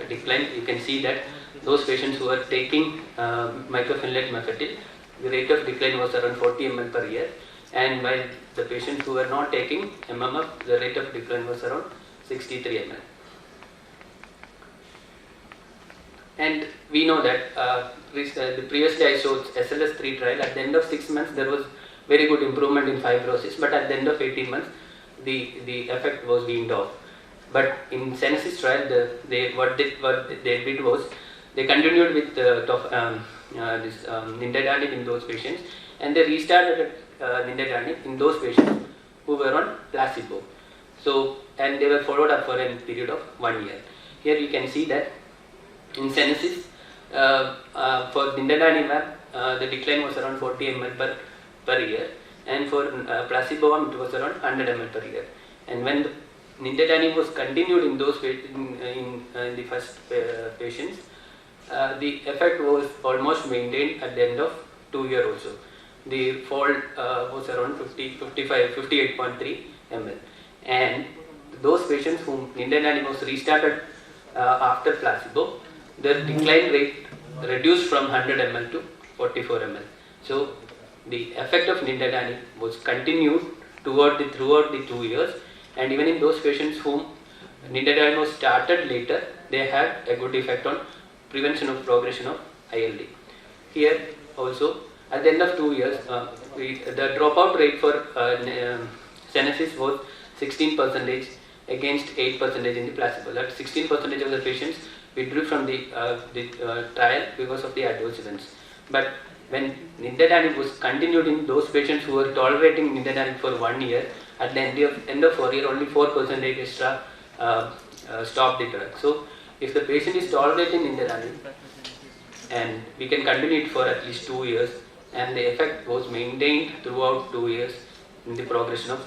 decline. You can see that those patients who were taking mycophenolate methadone, the rate of decline was around 40 ml per year, and while the patients who were not taking MMF, the rate of decline was around 63 ml. And we know that previously I showed SLS3 trial. At the end of 6 months, there was very good improvement in fibrosis, but at the end of 18 months, the effect was weaned off. But in Senesis trial, what they did was they continued with this nintedanib in those patients, and they restarted nintedanib in those patients who were on placebo. So, and they were followed up for a period of 1 year. Here you can see that in Senesis, for nintedanib, the decline was around 40 ml per year, and for placebo it was around 100 ml per year. And when the nintedanib was continued in those in the first patients, the effect was almost maintained at the end of 2 years also. The fall was around 58.3 ml. And those patients whom nintedanib was restarted after placebo, their decline rate reduced from 100 ml to 44 ml. So the effect of nintedanib was continued throughout the 2 years, and even in those patients whom nintedanib was started later, they had a good effect on prevention of progression of ILD. Here also, at the end of 2 years, the dropout rate for Senesis was 16% against 8% in the placebo. That 16% of the patients withdrew from the trial because of the adverse events. But when nintedanib was continued in those patients who were tolerating nintedanib for 1 year, at the end of 4 years, only 4% extra stopped the drug. So, if the patient is tolerating nintedanib, and we can continue it for at least 2 years, and the effect was maintained throughout 2 years in the progression of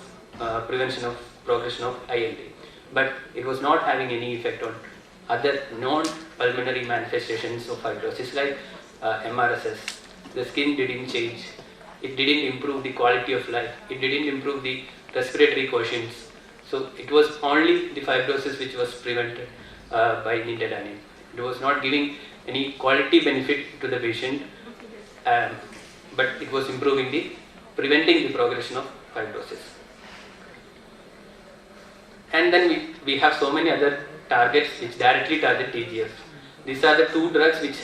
prevention of progression of ILD. But it was not having any effect on other non-pulmonary manifestations of fibrosis like MRSS. The skin didn't change, it didn't improve the quality of life, it didn't improve the respiratory quotients. So it was only the fibrosis which was prevented by nintedanib. It was not giving any quality benefit to the patient, but it was preventing the progression of fibrosis. And then we have so many other targets which directly target TGF. These are the 2 drugs which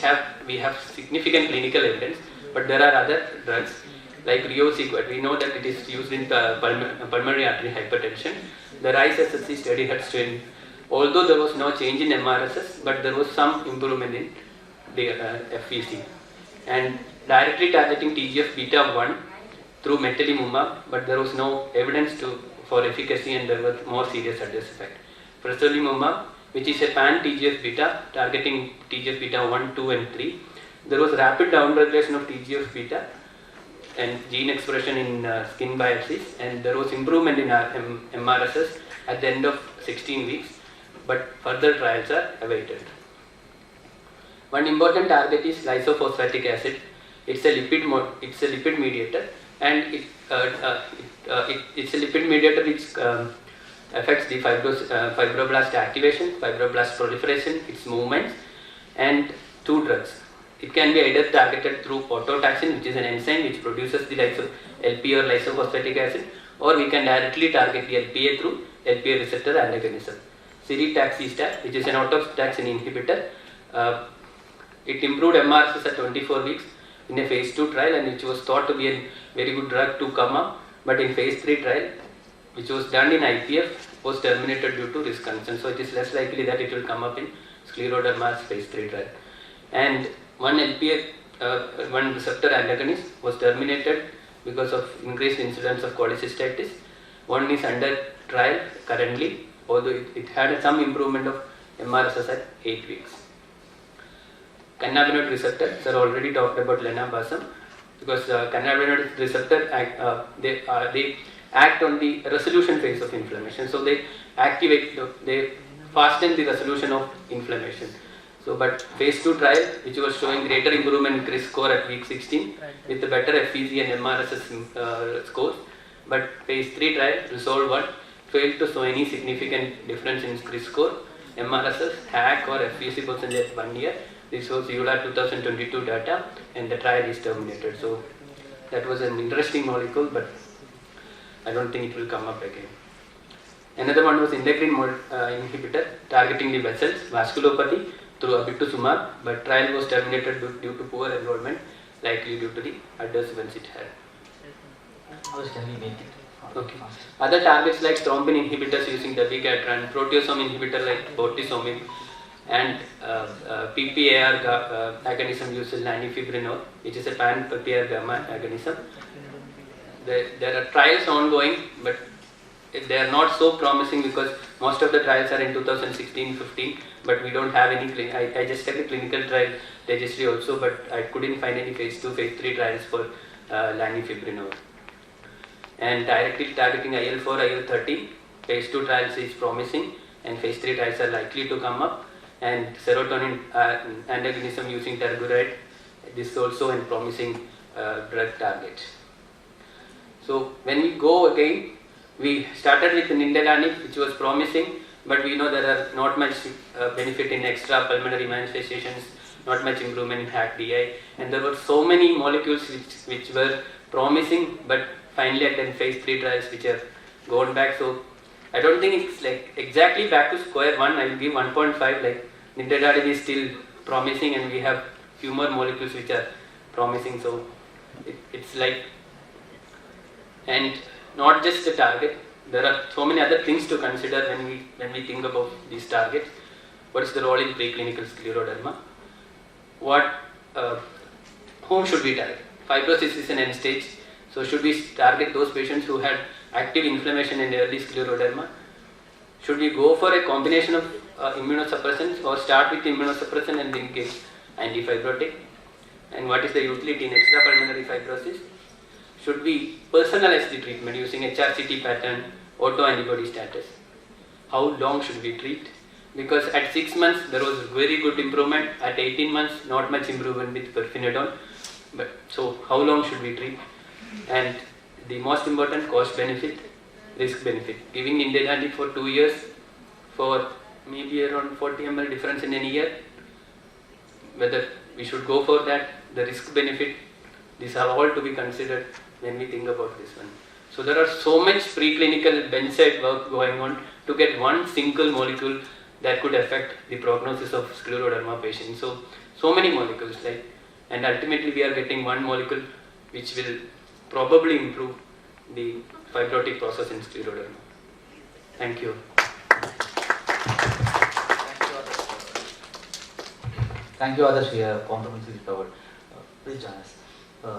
we have significant clinical evidence, but there are other drugs like riociguat. We know that it is used in pulmonary artery hypertension. The RISE-SSC study had shown, although there was no change in MRSS, but there was some improvement in the FVC. And directly targeting TGF-beta1 through metelimumab, but there was no evidence for efficacy, and there were more serious adverse effects. Presolimumab, which is a pan-TGF-beta targeting TGF-beta 1, 2 and 3. There was rapid downregulation of TGF-beta and gene expression in skin biopsies, and there was improvement in MRSS at the end of 16 weeks, but further trials are awaited. One important target is lysophosphatic acid. It's a lipid mediator, and it's a lipid mediator which affects the fibroblast activation, fibroblast proliferation, its movements, and two drugs. It can be either targeted through autotaxin, which is an enzyme which produces the LPA or lysophosphatic acid, or we can directly target the LPA through LPA receptor antagonism. Siritaxistat, which is an autotaxin inhibitor, it improved MRSS at 24 weeks in a phase 2 trial, and which was thought to be a very good drug to come up, but in phase 3 trial, which was done in IPF, was terminated due to risk concern. So it is less likely that it will come up in scleroderma's phase 3 trial. And one LPA, one receptor antagonist was terminated because of increased incidence of cholecystitis. One is under trial currently, although it had some improvement of MRSS at 8 weeks. Cannabinoid receptor, sir already talked about lenabasum, because cannabinoid receptor they act on the resolution phase of inflammation. So they they fasten the resolution of inflammation. So, but phase 2 trial, which was showing greater improvement in CRIS score at week 16 with the better FVC and MRSS scores, but phase 3 trial, Resolve 1, failed to show any significant difference in CRIS score, MRSS, HAC or FVC percentage at 1 year. This was EULAR 2022 data, and the trial is terminated. So that was an interesting molecule, but I don't think it will come up again. Another one was endocrine inhibitor targeting the vessels, vasculopathy, through abituzumab, but trial was terminated due to poor enrollment, likely due to the adverse events it had. Can we make it? Okay. Other targets like thrombin inhibitors using dabigatran, proteasome inhibitor like bortezomib, and PPAR agonism using lanifibranor, which is a pan-PPAR gamma agonism. There are trials ongoing, but they are not so promising because most of the trials are in 2016-15, but we don't have any. I just checked the clinical trial registry also, but I couldn't find any phase 2, phase 3 trials for lanifibranor. And directly targeting IL-4, IL-13, phase 2 trials is promising, and phase 3 trials are likely to come up. And serotonin antagonism using terguride, this is also a promising drug target. So when we go again, we started with nintedanib, which was promising, but we know there are not much benefit in extra pulmonary manifestations, not much improvement in HAC-DI, and there were so many molecules which were promising, but finally at the phase 3 trials which have gone back. So I don't think it's like exactly back to square one. I will give 1.5. Like nintedanib is still promising, and we have few more molecules which are promising. So it's like, and not just the target. There are so many other things to consider when we think about these targets. What is the role in preclinical scleroderma? Whom should we target? Fibrosis is an end stage. So should we target those patients who had active inflammation in early scleroderma? Should we go for a combination of immunosuppressants, or start with immunosuppressant and then get antifibrotic? And what is the utility in extrapulmonary fibrosis? Should we personalize the treatment using HRCT pattern, autoantibody status? How long should we treat? Because at 6 months there was very good improvement, at 18 months not much improvement with pirfenidone. But so how long should we treat? And the most important, cost benefit, risk benefit. Giving nintedanib for 2 years for maybe around 40 ml difference in a year, whether we should go for that, the risk benefit, these are all to be considered when we think about this one. So there are so much preclinical benchside work going on to get one single molecule that could affect the prognosis of scleroderma patients. So many molecules, like, and ultimately we are getting one molecule which will probably improve the fibrotic process in scleroderma. Thank you. Thank you, Adarsh. We have comprehensively covered. Please join us.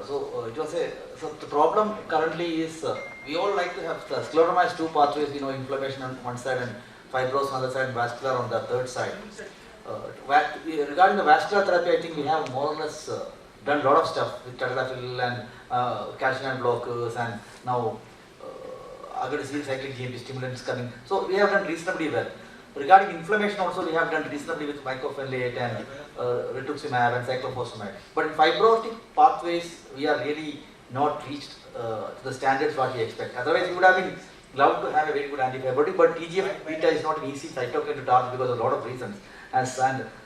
So the problem currently is we all like to have the scleroderma has two pathways. We know inflammation on one side and fibrosis on the other side, and vascular on the third side. Regarding the vascular therapy, I think we have more or less done a lot of stuff with tadalafil and calcium blockers, and now cyclic GMP stimulants coming. So we have done reasonably well. Regarding inflammation also, we have done reasonably with mycophenolate and rituximab and cyclophosphamide. But in fibrotic pathways, we are really not reached to the standards what we expect. Otherwise, we would have been allowed to have a very good antifibrotic, but TGF-beta is not an easy cytokine to target because of a lot of reasons. And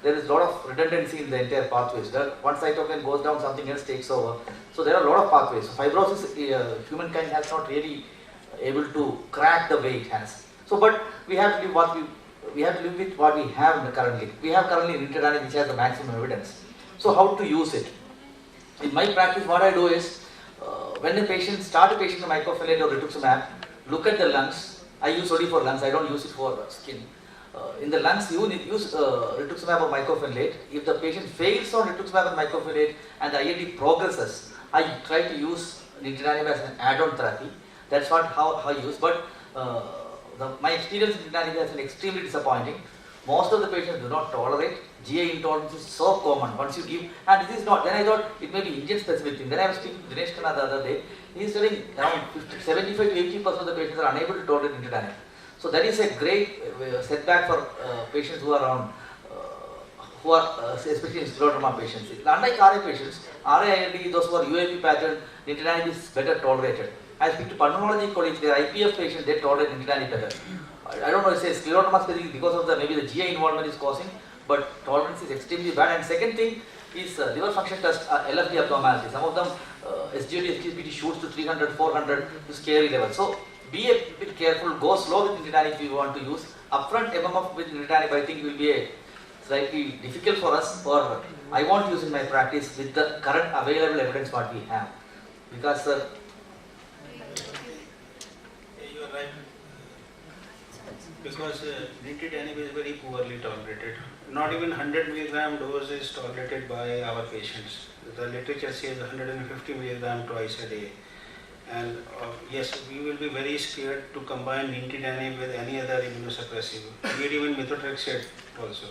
there is a lot of redundancy in the entire pathways. One cytokine goes down, something else takes over. So there are a lot of pathways. So fibrosis, humankind has not really able to crack the way it has. So, but we have to live with what we have currently. We have currently nitidine which has the maximum evidence. So how to use it? In my practice, what I do is, when a patient start a patient with mycophenolate or rituximab, look at the lungs. I use only for lungs. I don't use it for skin. In the lungs, you need use rituximab or mycophenolate. If the patient fails on rituximab and mycophenolate and the ILD progresses, I try to use nitidine as an add-on therapy. That's what how I use. But my experience in nitidine has been extremely disappointing. Most of the patients do not tolerate. GI intolerance is so common. Once you give, and this is not, then I thought it may be Indian specific thing. Then I was speaking to Dinesh Khanna the other day. He is telling around 75 to 80% of the patients are unable to tolerate nitidine. So that is a great setback for patients who are especially scleroderma patients. Unlike RA patients, RA-ILD, those who are UAP pattern, nitidine is better tolerated. I speak to pulmonology colleagues, their IPF patients, they tolerate nitidine better. I don't know if it's scleroderma specific because of the maybe the GI involvement is causing, but tolerance is extremely bad. And second thing is liver function test, LFT abnormality. Some of them SGLT, SGPT shoots to 300, 400 to scary level. So be a bit careful, go slow with nitidine if you want to use. Upfront MMF with nitidine I think will be a slightly difficult for us, or I won't use in my practice with the current available evidence what we have. Because you are right. Because nitidine is very poorly tolerated. Not even 100 mg dose is tolerated by our patients. The literature says 150 mg twice a day. And yes, we will be very scared to combine nitidine with any other immunosuppressive, maybe even methotrexate also.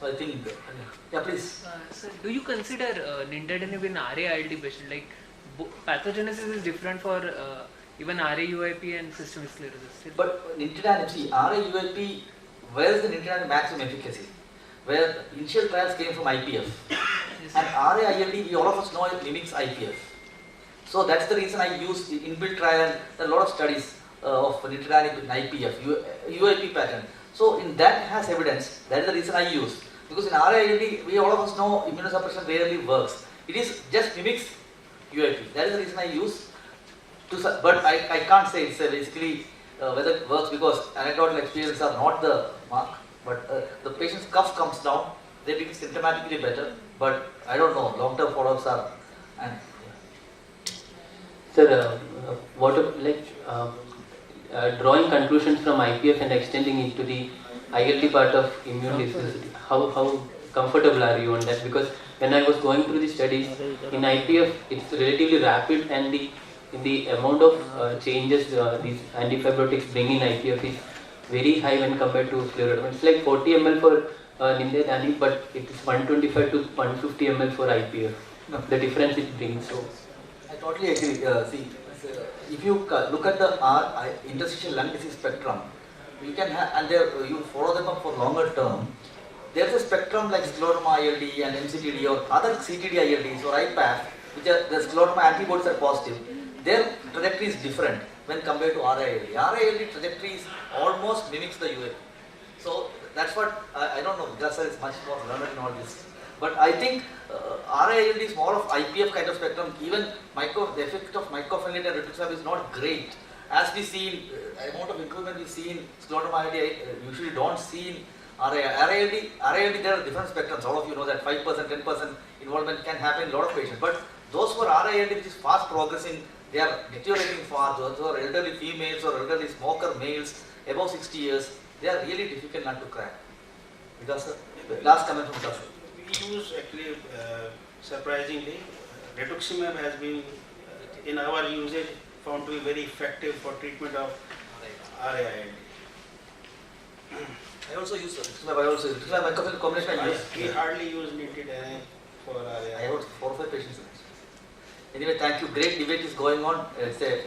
I think, yeah, please. Sir, do you consider nintedanib in RA-ILD patient? Like pathogenesis is different for even RA-UIP and systemic sclerosis. But nitidine, see, RA-UIP, where is the nitidine maximum efficacy? Where initial trials came from IPF. And RA-ILD, we all of us know it mimics IPF. So that's the reason I use inbuilt trial, and there are a lot of studies of nitidine in IPF, UIP pattern. So in that has evidence, that is the reason I use. Because in RA-ILD, we all of us know immunosuppression rarely works. It is just mimics UIP. That is the reason I use. But I can't say it's basically whether it works, because anecdotal experiences are not the mark. But the patient's cough comes down, they become symptomatically better. But I don't know, long-term follow-ups are. And Sir, drawing conclusions from IPF and extending into the ILD part of immune disease, how comfortable are you on that? Because when I was going through the studies in IPF, it's relatively rapid, and the amount of changes these antifibrotics bring in IPF is very high when compared to scleroderma. It's like 40 ml for nintedanib, but it is 125 to 150 ml for IPF. No. The difference it brings. So I totally agree. See, if you look at the interstitial lung disease spectrum, you can have, and you follow them up for longer term. There's a spectrum like scleroderma ILD and MCTD or other CTD ILDs or IPAF, which are the scleroderma antibodies are positive. Their trajectory is different when compared to RA-ILD. RA-ILD trajectory is almost mimics the UAP. So that's what I don't know. Vikas is much more learned in all this. But I think RA-ILD is more of IPF kind of spectrum. Even the effect of mycophenolate and rituximab is not great. As we see in amount of improvement we see in scleroderma ILD, usually don't see in RA-ILD. There are different spectrums. All of you know that 5%, 10% involvement can happen in a lot of patients. But those who are RA-ILD, which is fast progressing, they are deteriorating fast. Those who are elderly females or elderly smoker males above 60 years, they are really difficult not to crack. Because last comment from Dr. We use actually, surprisingly, rituximab has been in our usage found to be very effective for treatment of RA-ILD. I also use rituximab mycophenolate combination. We hardly use nitidine for RA-ILD. I have 4 or 5 patients. Anyway, thank you. Great debate is going on.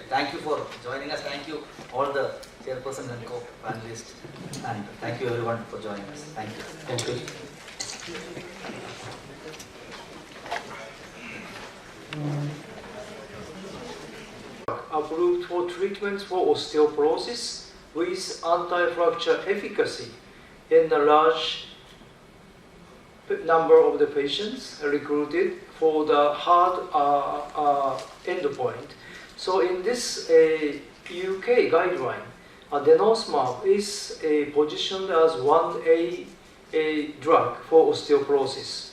Thank you for joining us. Thank you all the chairperson and co-panelist. And thank you everyone for joining us. Thank you. Thank you. Approved for treatments for osteoporosis with anti-fracture efficacy in a large number of the patients recruited for the hard endpoint. So in this UK guideline, denosumab is positioned as 1A drug for osteoporosis.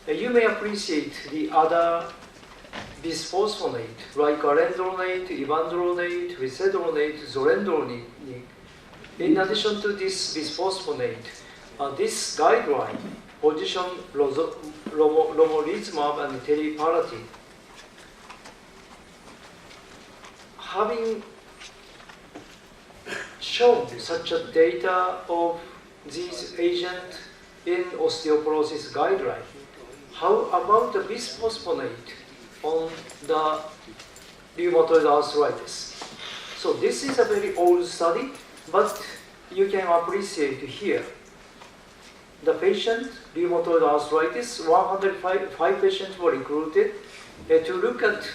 You may appreciate the other bisphosphonate like arendronate, ivandronate, risedronate, zolendronate. In addition to this bisphosphonate, this guideline positions romolizumab and teriparatide. Having shown such a data of these agents in osteoporosis guideline, how about the bisphosphonate on the rheumatoid arthritis? So this is a very old study, but you can appreciate here. The patient, rheumatoid arthritis, 105 patients were recruited to look at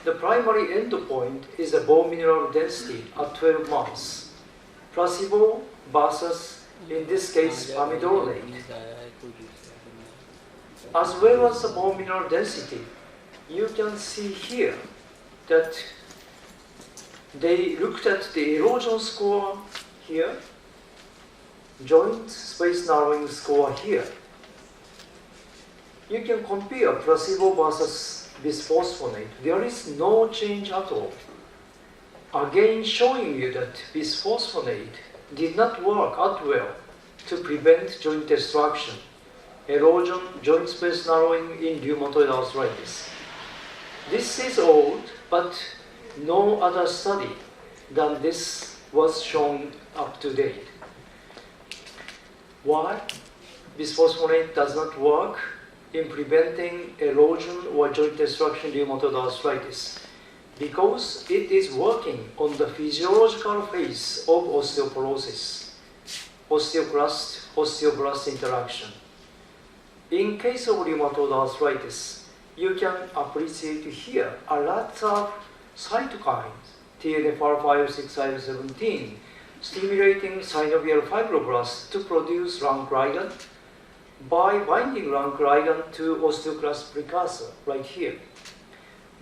the primary endpoint is the bone mineral density at 12 months. Placebo versus, in this case, amiodarone. As well as the bone mineral density, you can see here that they looked at the erosion score here, joint space narrowing score here. You can compare placebo versus bisphosphonate. There is no change at all. Again, showing you that bisphosphonate did not work at well to prevent joint destruction, erosion, joint space narrowing in rheumatoid arthritis. This is old, but no other study than this was shown up to date. Why? Bisphosphonate does not work in preventing erosion or joint destruction in rheumatoid arthritis because it is working on the physiological phase of osteoporosis, osteoclast-osteoblast interaction. In case of rheumatoid arthritis, you can appreciate here a lot of cytokines, TNF-alpha, IL-6, IL-17, stimulating synovial fibroblasts to produce rankligand by binding rankligand to osteoclast precursor, right here.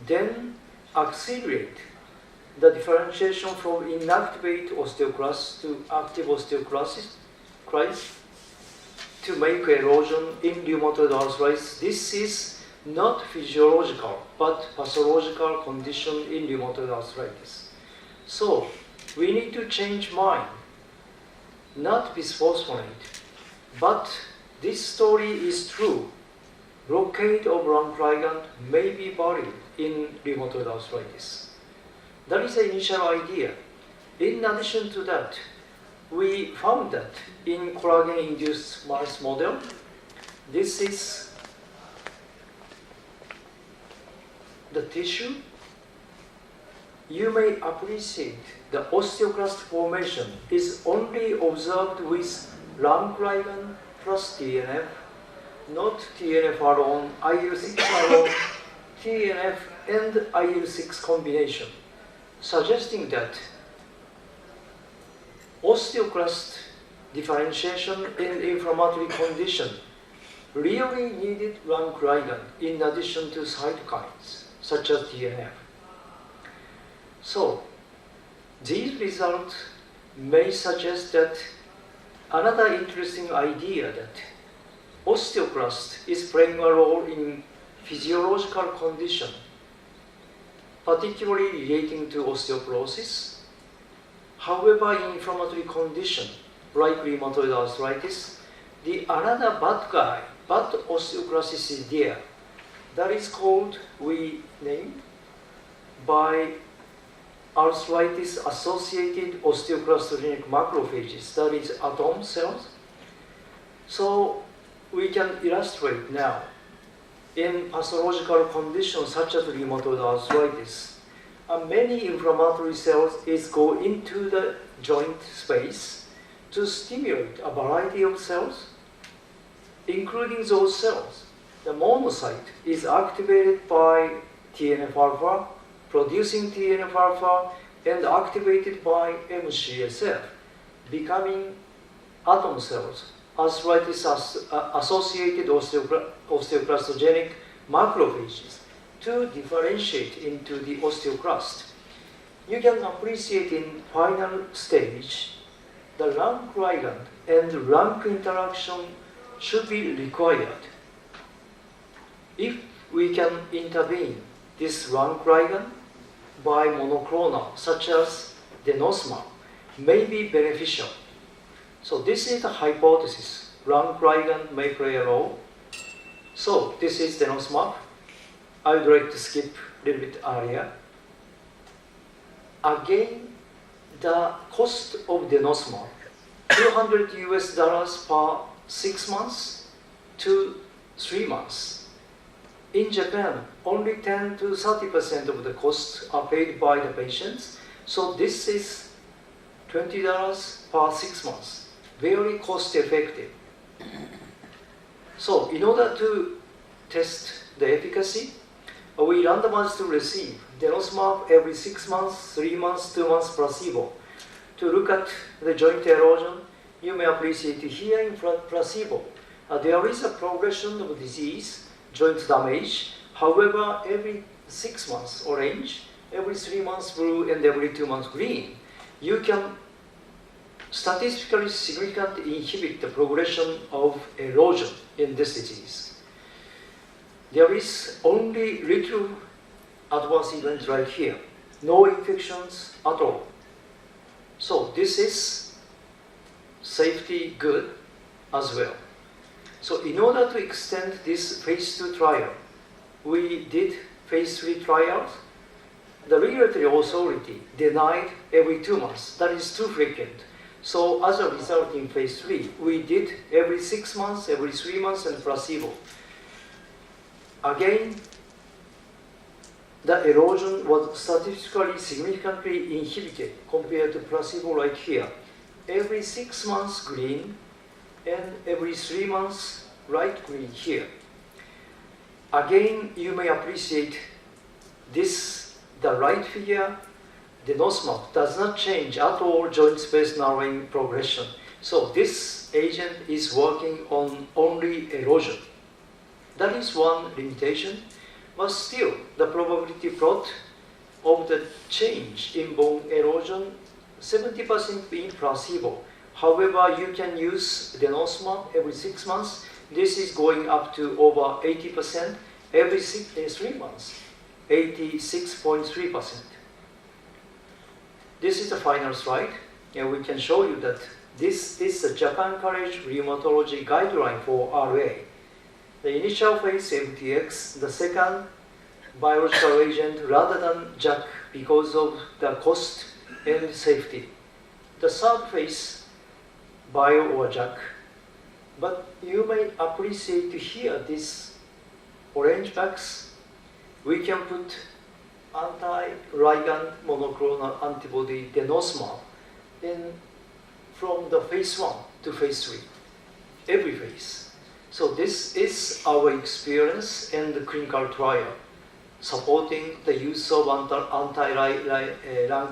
Then accelerate the differentiation from inactivate osteoclast to active osteoclasts to make erosion in rheumatoid arthritis. This is not physiological, but pathological condition in rheumatoid arthritis. So, we need to change mind, not bisphosphonate, but this story is true. Blockade of rankligand may be buried in rheumatoid arthritis. That is the initial idea. In addition to that, we found that in collagen-induced mouse model, this is the tissue. You may appreciate the osteoclast formation is only observed with rankligand plus TNF, not TNF alone, IL-6 alone, TNF and IL-6 combination, suggesting that osteoclast differentiation in inflammatory condition really needed rankligand in addition to cytokines such as TNF. So, these results may suggest that another interesting idea that osteoclast is playing a role in physiological condition, particularly relating to osteoporosis. However, in inflammatory condition like rheumatoid arthritis, the another bad osteoclasts is there. That is called, we name by arthritis-associated osteoclastogenic macrophages, that is atom cells. So we can illustrate now in pathological conditions such as rheumatoid arthritis, many inflammatory cells go into the joint space to stimulate a variety of cells, including those cells. The monocyte is activated by TNF-alpha, producing TNF-alpha, and activated by MCSF, becoming atom cells, arthritis-associated osteoclastogenic macrophages, to differentiate into the osteoclast. You can appreciate in final stage, the rank ligand and rank interaction should be required. If we can intervene this rank ligand by monoclonal, such as denosumab, may be beneficial. So this is the hypothesis. Rank ligand may play a role. So this is denosumab. I would like to skip a little bit earlier. Again, the cost of denosumab, $200 per 6 months to 3 months. In Japan, only 10 to 30% of the costs are paid by the patients. So this is $20 per 6 months. Very cost effective. So in order to test the efficacy, we randomized to receive denosumab every 6 months, 3 months, 2 months placebo. To look at the joint erosion, you may appreciate here in placebo. There is a progression of disease, joint damage. However, every 6 months orange, every 3 months blue, and every 2 months green, you can statistically significantly inhibit the progression of erosion in this disease. There is only little adverse event right here. No infections at all. So this is safety good as well. So in order to extend this phase 2 trial, we did phase 3 trials. The regulatory authority denied every 2 months. That is too frequent. So as a result in phase 3, we did every 6 months, every 3 months, and placebo. Again, the erosion was statistically significantly inhibited compared to placebo right here. Every 6 months green, and every 3 months light green here. Again, you may appreciate this, the right figure, denosumab does not change at all joint space narrowing progression. So this agent is working on only erosion. That is one limitation, but still the probability plot of the change in bone erosion, 70% in placebo. However, you can use denosumab every 6 months. This is going up to over 80% every 3 months, 86.3%. This is the final slide, and we can show you that this is the Japan College Rheumatology Guideline for RA. The initial phase MTX, the second biological agent rather than JAK because of the cost and safety. The third phase, bio or JAK. But you may appreciate here this orange box. We can put anti-ligand monoclonal antibody denosumab from the phase 1 to phase 3, every phase. So this is our experience in the clinical trial, supporting the use of anti-rank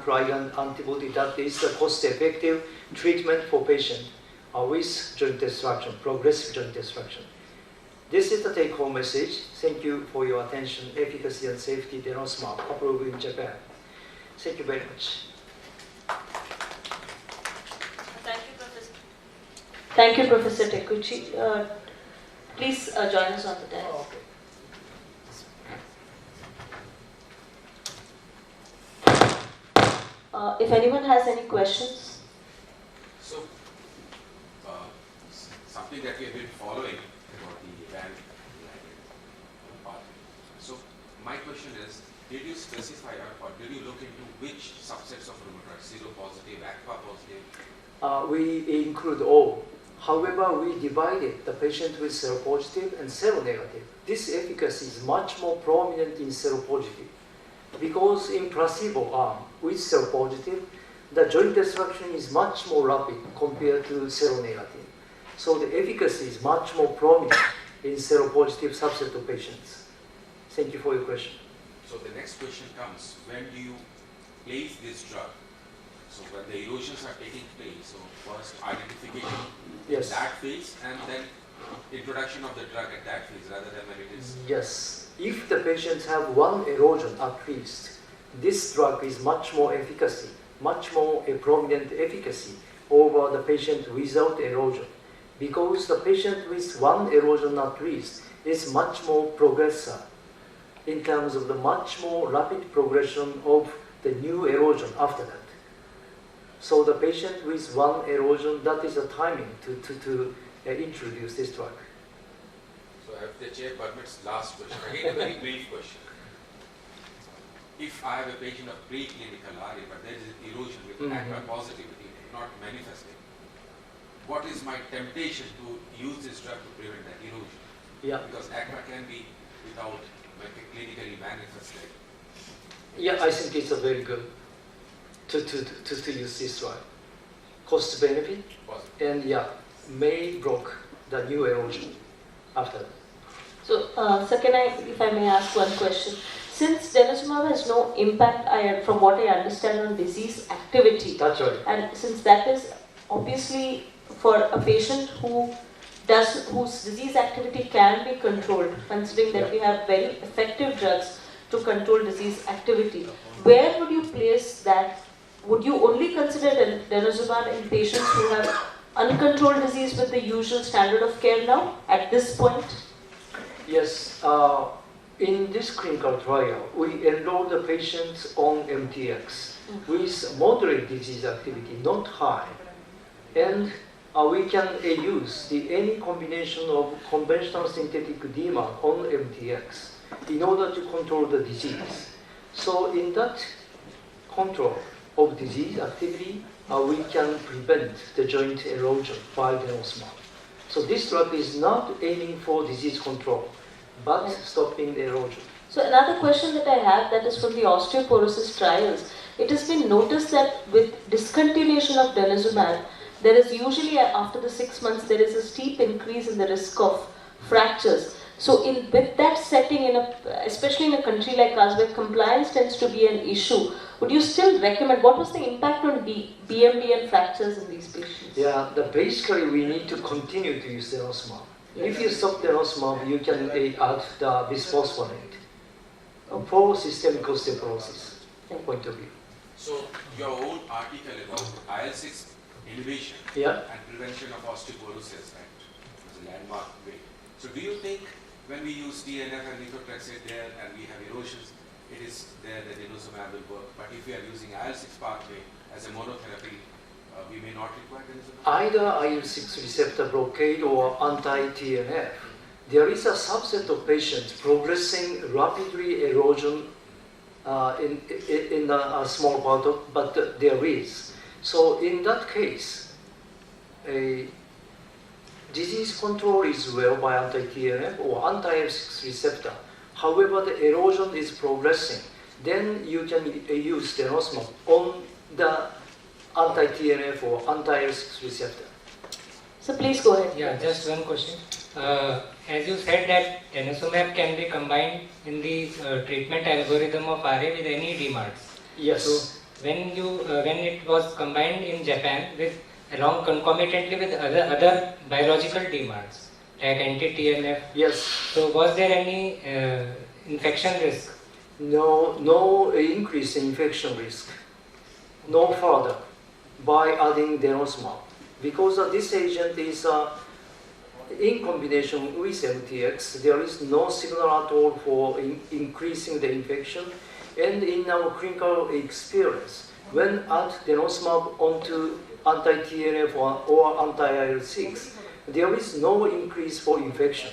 ligand antibody that is the cost-effective treatment for patients with joint destruction, progressive joint destruction. This is the take-home message. Thank you for your attention. Efficacy and safety, denosumab, approved in Japan. Thank you very much. Thank you, Professor. Thank you, Professor Tekuchi. Please join us on the desk. Oh, okay. If anyone has any questions. So, something that we have been following about the event part. So, my question is, did you specify or did you look into which subsets of rheumatoid, seropositive, ACPA positive? We include all. However, we divided the patient with seropositive and seronegative. This efficacy is much more prominent in seropositive. because in placebo arm with seropositive, the joint destruction is much more rapid compared to seronegative. So the efficacy is much more prominent in seropositive subset of patients. Thank you for your question. So the next question comes, when do you place this drug? So when the erosions are taking place, so first identification in that phase and then introduction of the drug at that phase rather than when it is... Yes. If the patients have one erosion at least, this drug is much more efficacy, much more a prominent efficacy over the patient without erosion. Because the patient with one erosion at least is much more progressor in terms of the much more rapid progression of the new erosion after that. So the patient with one erosion, that is the timing to introduce this drug. So if the chair permits, last question, again a very brief question. If I have a patient of preclinical RA, but there is erosion with ACPA positivity not manifesting, what is my temptation to use this drug to prevent that erosion? Yeah. Because ACPA can be without clinically manifested. Yeah, I think it's a very good to use this drug. Cost benefit, and may block the new erosion after that. So, sir, if I may ask one question? Since denosumab has no impact, from what I understand, on disease activity. That's right. And since that is obviously for a patient whose disease activity can be controlled, considering that we have very effective drugs to control disease activity, where would you place that? Would you only consider denosumab in patients who have uncontrolled disease with the usual standard of care now, at this point? Yes. In this clinical trial, we enrolled the patients on MTX with moderate disease activity, not high. And we can use any combination of conventional synthetic DMARD on MTX in order to control the disease. So in that control of disease activity, we can prevent the joint erosion by denosumab. So this drug is not aiming for disease control, but stopping the erosion. So another question that I have, that is from the osteoporosis trials. It has been noticed that with discontinuation of denosumab, there is usually, after the 6 months, there is a steep increase in the risk of fractures. So with that setting, especially in a country like ours where compliance tends to be an issue, would you still recommend, what was the impact on BMD and fractures in these patients? Yeah, basically we need to continue to use denosumab. If you stop denosumab, you can add the bisphosphonate for systemic osteoporosis point of view. So your own article about IL-6 inhibition and prevention of osteoporosis as a landmark way. So do you think when we use TNF and methotrexate there and we have erosions, it is there that denosumab will work? But if we are using IL-6 pathway as a monotherapy, we may not require denosumab? Either IL-6 receptor blockade or anti-TNF. There is a subset of patients progressing rapidly erosion in a small part of, but there is. So in that case, a disease control is well by anti-TNF or anti-IL-6 receptor. However, the erosion is progressing. Then you can use denosumab on the anti-TNF or anti-IL-6 receptor. So please go ahead. Yeah, just one question. As you said that denosumab can be combined in the treatment algorithm of RA with any DMARDs. Yes. So when it was combined in Japan along concomitantly with other biological DMARDs like anti-TNF. Yes. So was there any infection risk? No increase in infection risk. No further by adding denosumab, because this agent is in combination with MTX. There is no signal at all for increasing the infection, and in our clinical experience, when add denosumab onto anti-TNF or anti-IL-6, there is no increase for infection.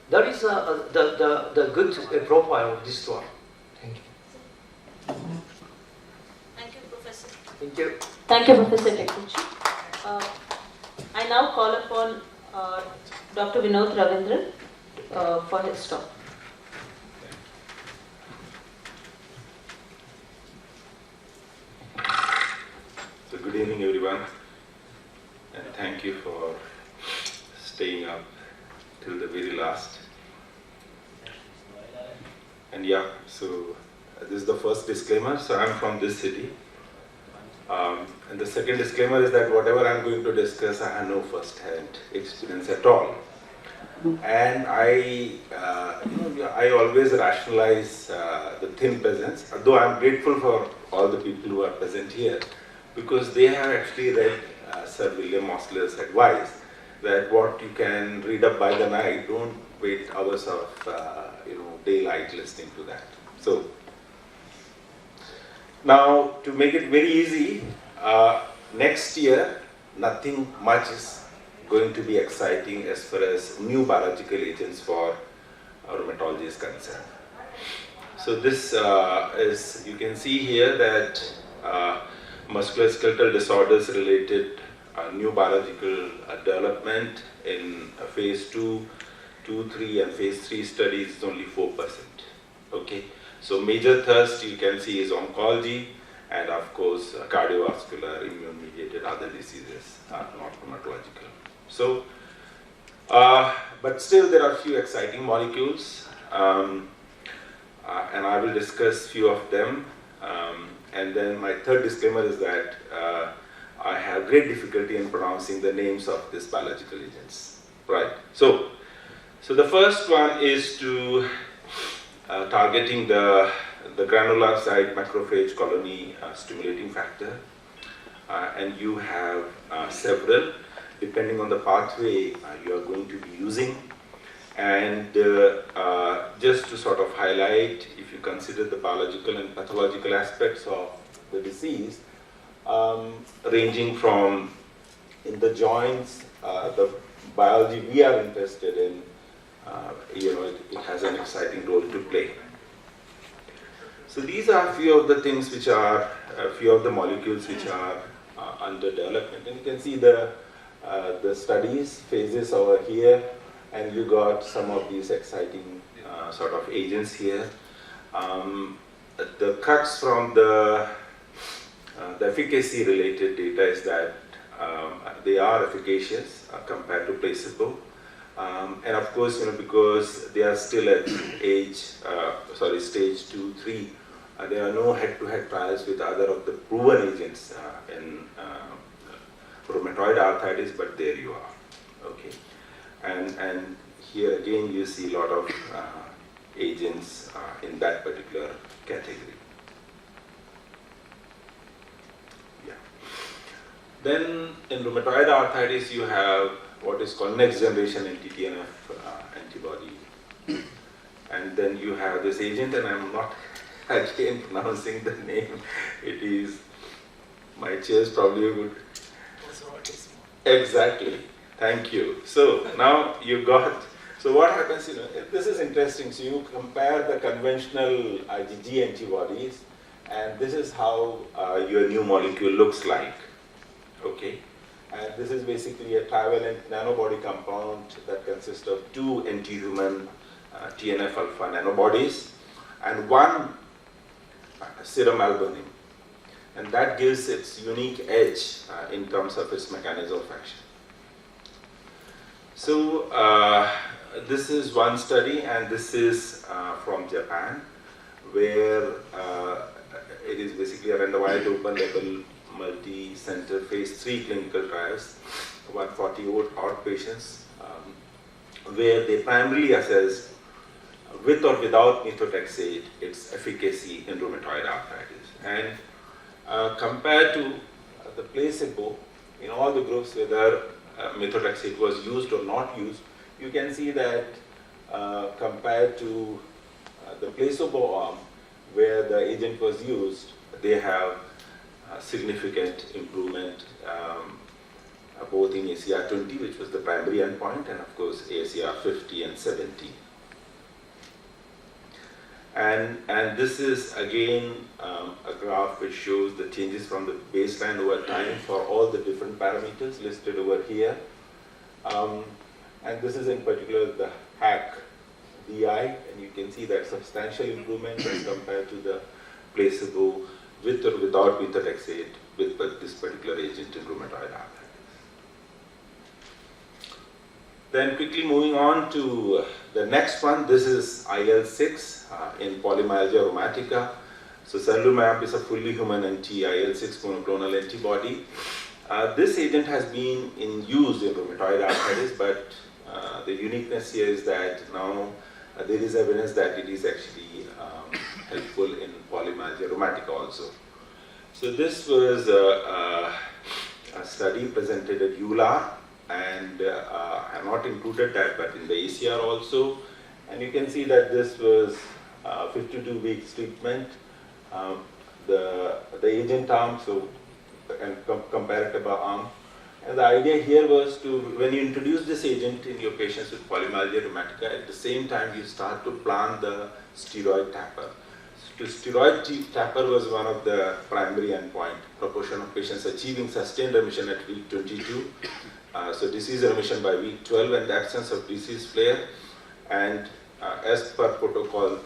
That is the good profile of this drug. Thank you. Thank you, Professor. Thank you. Thank you, Professor Tekuchi. I now call upon Dr. Vinod Ravindran for his talk. Good evening, everyone, and thank you for staying up till the very last. And yeah, so this is the first disclaimer. So I'm from this city. And the second disclaimer is that whatever I'm going to discuss, I have no first-hand experience at all. And I always rationalize the thin presence, though I'm grateful for all the people who are present here, because they have actually read Sir William Osler's advice that what you can read up by the night, don't wait hours of daylight listening to that. So now, to make it very easy, next year nothing much is going to be exciting as far as new biological agents for rheumatology is concerned. So this is, you can see here that musculoskeletal disorders related new biological development in phase 2, 3 and phase 3 studies is only 4%. Okay, so major thrust you can see is oncology and of course cardiovascular, immune-mediated other diseases, not rheumatological. So, but still there are few exciting molecules, and I will discuss few of them. And then my third disclaimer is that I have great difficulty in pronouncing the names of these biological agents. Right. So the first one is to targeting the granular site macrophage colony stimulating factor, and you have several depending on the pathway you are going to be using. And just to sort of highlight, if you consider the biological and pathological aspects of the disease, ranging from in the joints, the biology we are interested in, it has an exciting role to play. So these are a few of the things which are, a few of the molecules which are under development. And you can see the studies phases over here, and you got some of these exciting sort of agents here. The crux from the efficacy related data is that they are efficacious compared to placebo. And of course, because they are still at stage 2, 3, there are no head-to-head trials with other of the proven agents in rheumatoid arthritis, but there you are. Okay, and here again you see a lot of agents in that particular category. Yeah. Then in rheumatoid arthritis you have what is called next generation anti-TNF antibody, and then you have this agent, and I'm not again pronouncing the name. It is, my chair is probably a good. Exactly. Thank you. So now you got. So what happens? This is interesting. So you compare the conventional IgG antibodies, and this is how your new molecule looks like. Okay. And this is basically a trivalent nanobody compound that consists of 2 anti-human TNF-alpha nanobodies and 1 serum albumin. And that gives its unique edge in terms of its mechanism of action. So this is one study, and this is from Japan, where it is basically a randomized open-label multi-center phase 3 clinical trials, 140 odd patients, where they primarily assessed with or without methotrexate its efficacy in rheumatoid arthritis. And compared to the placebo, in all the groups whether methotrexate was used or not used, you can see that compared to the placebo arm where the agent was used, they have significant improvement both in ACR 20, which was the primary endpoint, and of course ACR 50 and 70. And this is again a graph which shows the changes from the baseline over time for all the different parameters listed over here. And this is in particular the HAC DI, and you can see that substantial improvement as compared to the placebo with or without methotrexate with this particular agent in rheumatoid arthritis. Then quickly moving on to the next one, this is IL-6 in polymyalgia rheumatica. So sarilumab is a fully human anti-IL-6 monoclonal antibody. This agent has been in use in rheumatoid arthritis, but the uniqueness here is that now there is evidence that it is actually helpful in polymyalgia rheumatica also. So this was a study presented at EULAR, and I have not included that, but in the ACR also. And you can see that this was 52 weeks treatment. The agent arm, so and comparative arm. And the idea here was to, when you introduce this agent in your patients with polymyalgia rheumatica, at the same time you start to plan the steroid taper. So steroid taper was one of the primary endpoint, proportion of patients achieving sustained remission at week 22. So disease remission by week 12 and the absence of disease flare, and as per protocol,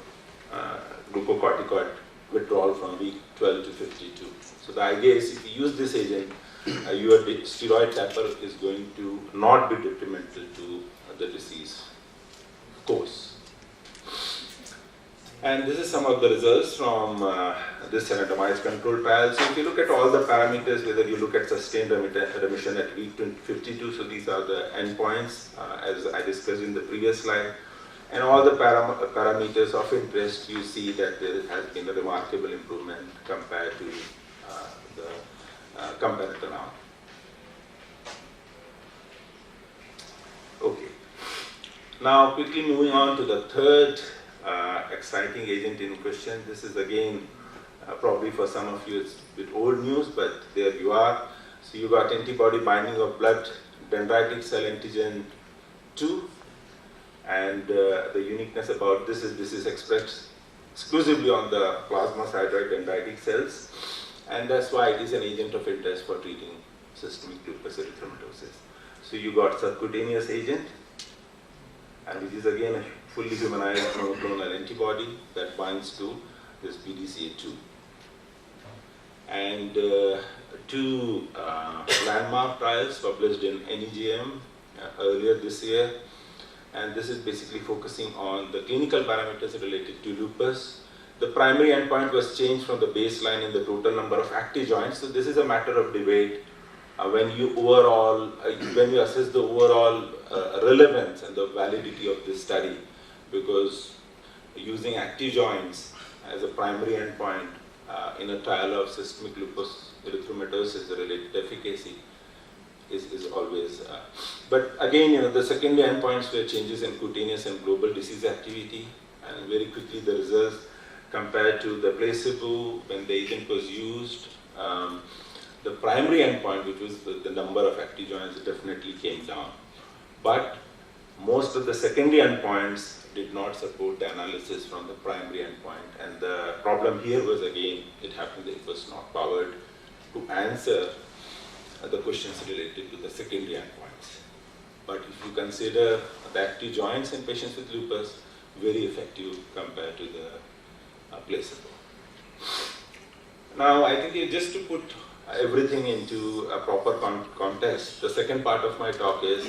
glucocorticoid withdrawal from week 12 to 52. So the idea is, if you use this agent, your steroid taper is going to not be detrimental to the disease course. And this is some of the results from this randomized control trial. So if you look at all the parameters, whether you look at sustained remission at week 52, so these are the endpoints as I discussed in the previous slide. And all the parameters of interest, you see that there has been a remarkable improvement compared to the comparator arm. Okay. Now quickly moving on to the third exciting agent in question. This is again probably for some of you it's a bit old news, but there you are. So you got antibody binding of blood dendritic cell antigen 2. And the uniqueness about this is expressed exclusively on the plasmacytoid dendritic cells, and that's why it is an agent of interest for treating systemic lupus erythematosus. So you got subcutaneous agent, and which is again a fully humanized monoclonal antibody that binds to this PDCA2. And two landmark trials published in NEJM earlier this year. And this is basically focusing on the clinical parameters related to lupus. The primary endpoint was changed from the baseline in the total number of active joints. So this is a matter of debate when you assess the overall relevance and the validity of this study, because using active joints as a primary endpoint in a trial of systemic lupus erythematosus, the related efficacy is always, but again, the secondary endpoints were changes in cutaneous and global disease activity, and very quickly the results compared to the placebo when the agent was used. The primary endpoint, which was the number of active joints, definitely came down, but most of the secondary endpoints did not support the analysis from the primary endpoint, and the problem here was, again, it happened that it was not powered to answer the questions related to the secondary endpoints. But if you consider the active joints in patients with lupus, very effective compared to the placebo. Now, I think just to put everything into a proper context, the second part of my talk is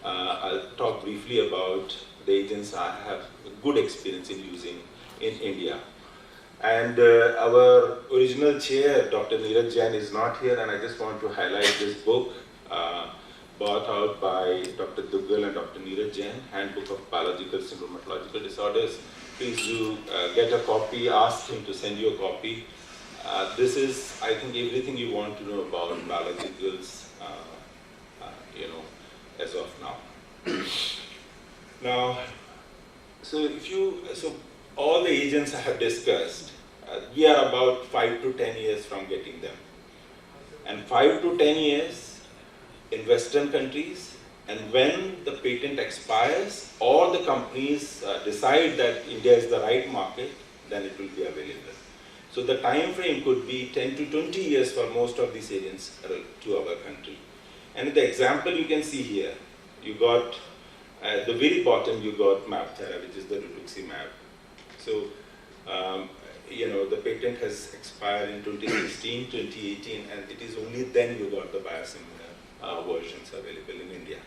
I'll talk briefly about the agents I have good experience in using in India. And our original chair, Dr. Neeraj Jain, is not here, and I just want to highlight this book brought out by Dr. Duggal and Dr. Neeraj Jain, Handbook of Biological Syndromatological Disorders. Please do get a copy, ask him to send you a copy. This is, I think, everything you want to know about biologicals, as of now. Now, so all the agents I have discussed, we are about 5 to 10 years from getting them. And 5 to 10 years in Western countries, and when the patent expires or the companies decide that India is the right market, then it will be available. So the time frame could be 10 to 20 years for most of these agents to our country. And the example you can see here, you got at the very bottom you got MabThera, which is the rituximab. So the patent has expired in 2016, 2018, and it is only then you got the biosimilar versions available in India.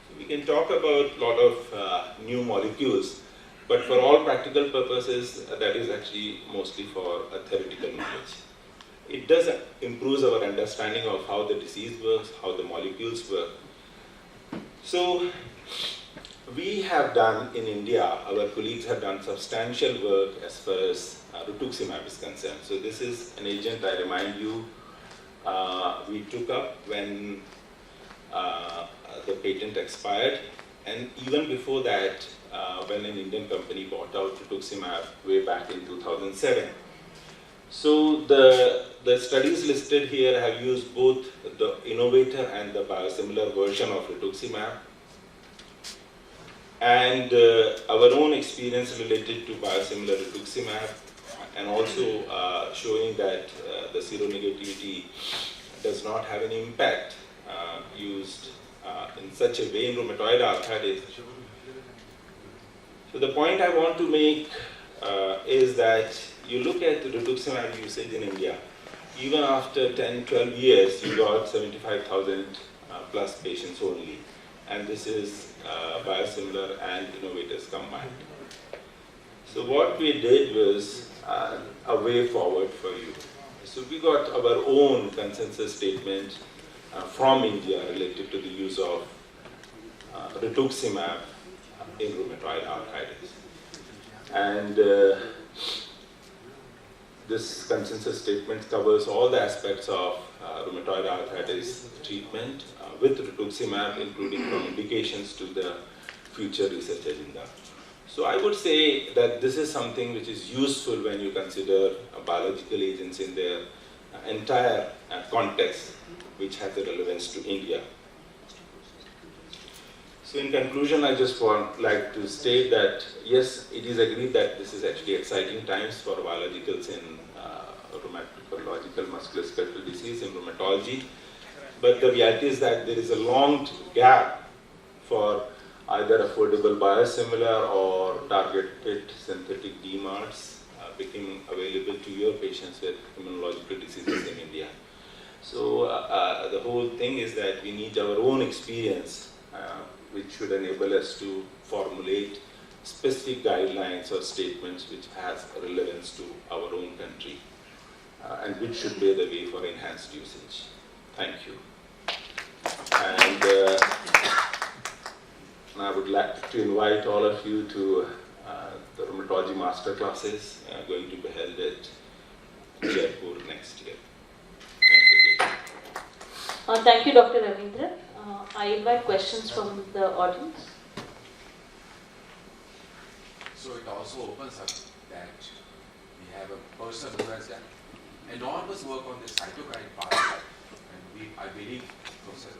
So we can talk about a lot of new molecules, but for all practical purposes, that is actually mostly for a theoretical knowledge. It does improve our understanding of how the disease works, how the molecules work. So we have done in India, our colleagues have done substantial work as far as rituximab is concerned. So this is an agent, I remind you, we took up when the patent expired, and even before that, when an Indian company bought out rituximab way back in 2007. So the studies listed here have used both the innovator and the biosimilar version of rituximab. And our own experience related to biosimilar rituximab, and also showing that the seronegativity does not have any impact used in such a way in rheumatoid arthritis. So the point I want to make is that you look at the rituximab usage in India, even after 10, 12 years, you got 75,000 plus patients only. And this is biosimilar and innovators combined. So what we did was a way forward for you. So we got our own consensus statement from India related to the use of rituximab in rheumatoid arthritis. And this consensus statement covers all the aspects of rheumatoid arthritis treatment with rituximab, including from indications to the future research agenda. So I would say that this is something which is useful when you consider biological agents in their entire context, which has a relevance to India. So in conclusion, I just like to state that yes, it is agreed that this is actually exciting times for biologicals in rheumatological musculoskeletal disease in rheumatology. But the reality is that there is a long gap for either affordable biosimilar or targeted synthetic DMARDs becoming available to your patients with immunological diseases in India. So the whole thing is that we need our own experience, which should enable us to formulate specific guidelines or statements which has relevance to our own country and which should pave the way for enhanced usage. Thank you. And I would like to invite all of you to the rheumatology master classes going to be held at Jaipur next year. Thank you. Thank you, Dr. Ravindra. I invite questions from the audience. So it also opens up that we have a person who has done enormous work on the cytokine pathway, and I believe Professor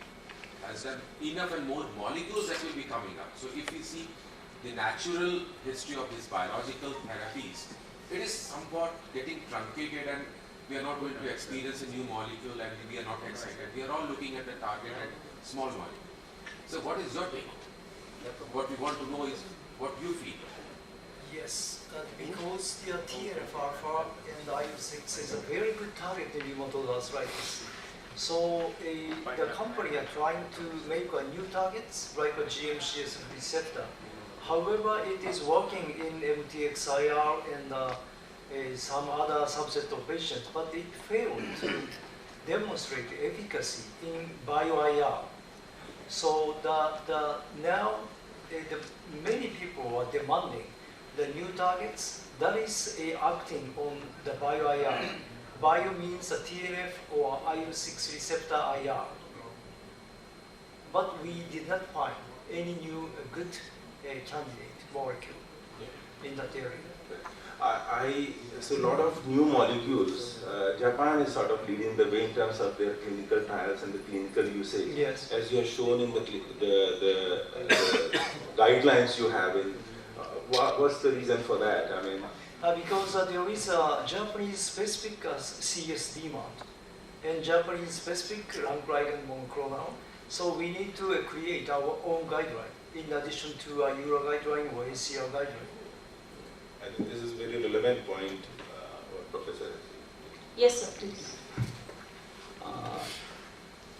has done enough and more molecules that will be coming up. So if we see the natural history of these biological therapies, it is somewhat getting truncated, and we are not going to experience a new molecule and we are not excited. We are all looking at the target and small molecule. So what is your take? What we want to know is what you feel. Yes, because the TNF-alpha and IL-6 is a very good target in rheumatoid arthritis. So the company are trying to make a new targets like a GMCS receptor. However, it is working in MTXIR and some other subset of patients, but it failed to demonstrate efficacy in bio-IR. So now many people are demanding the new targets that is acting on the bio-IR. Bio means a TNF or IL-6 receptor IR. But we did not find any new good candidate molecule in that area. So a lot of new molecules, Japan is sort of leading the way in terms of their clinical trials and the clinical usage. Yes. As you have shown in the guidelines you have in, what's the reason for that? I mean, because there is a Japanese specific CSD mount and Japanese specific rank-ligand monoclonal. So we need to create our own guideline in addition to a Euro guideline or ACR guideline. I think this is a very relevant point Professor. Yes, sir, please.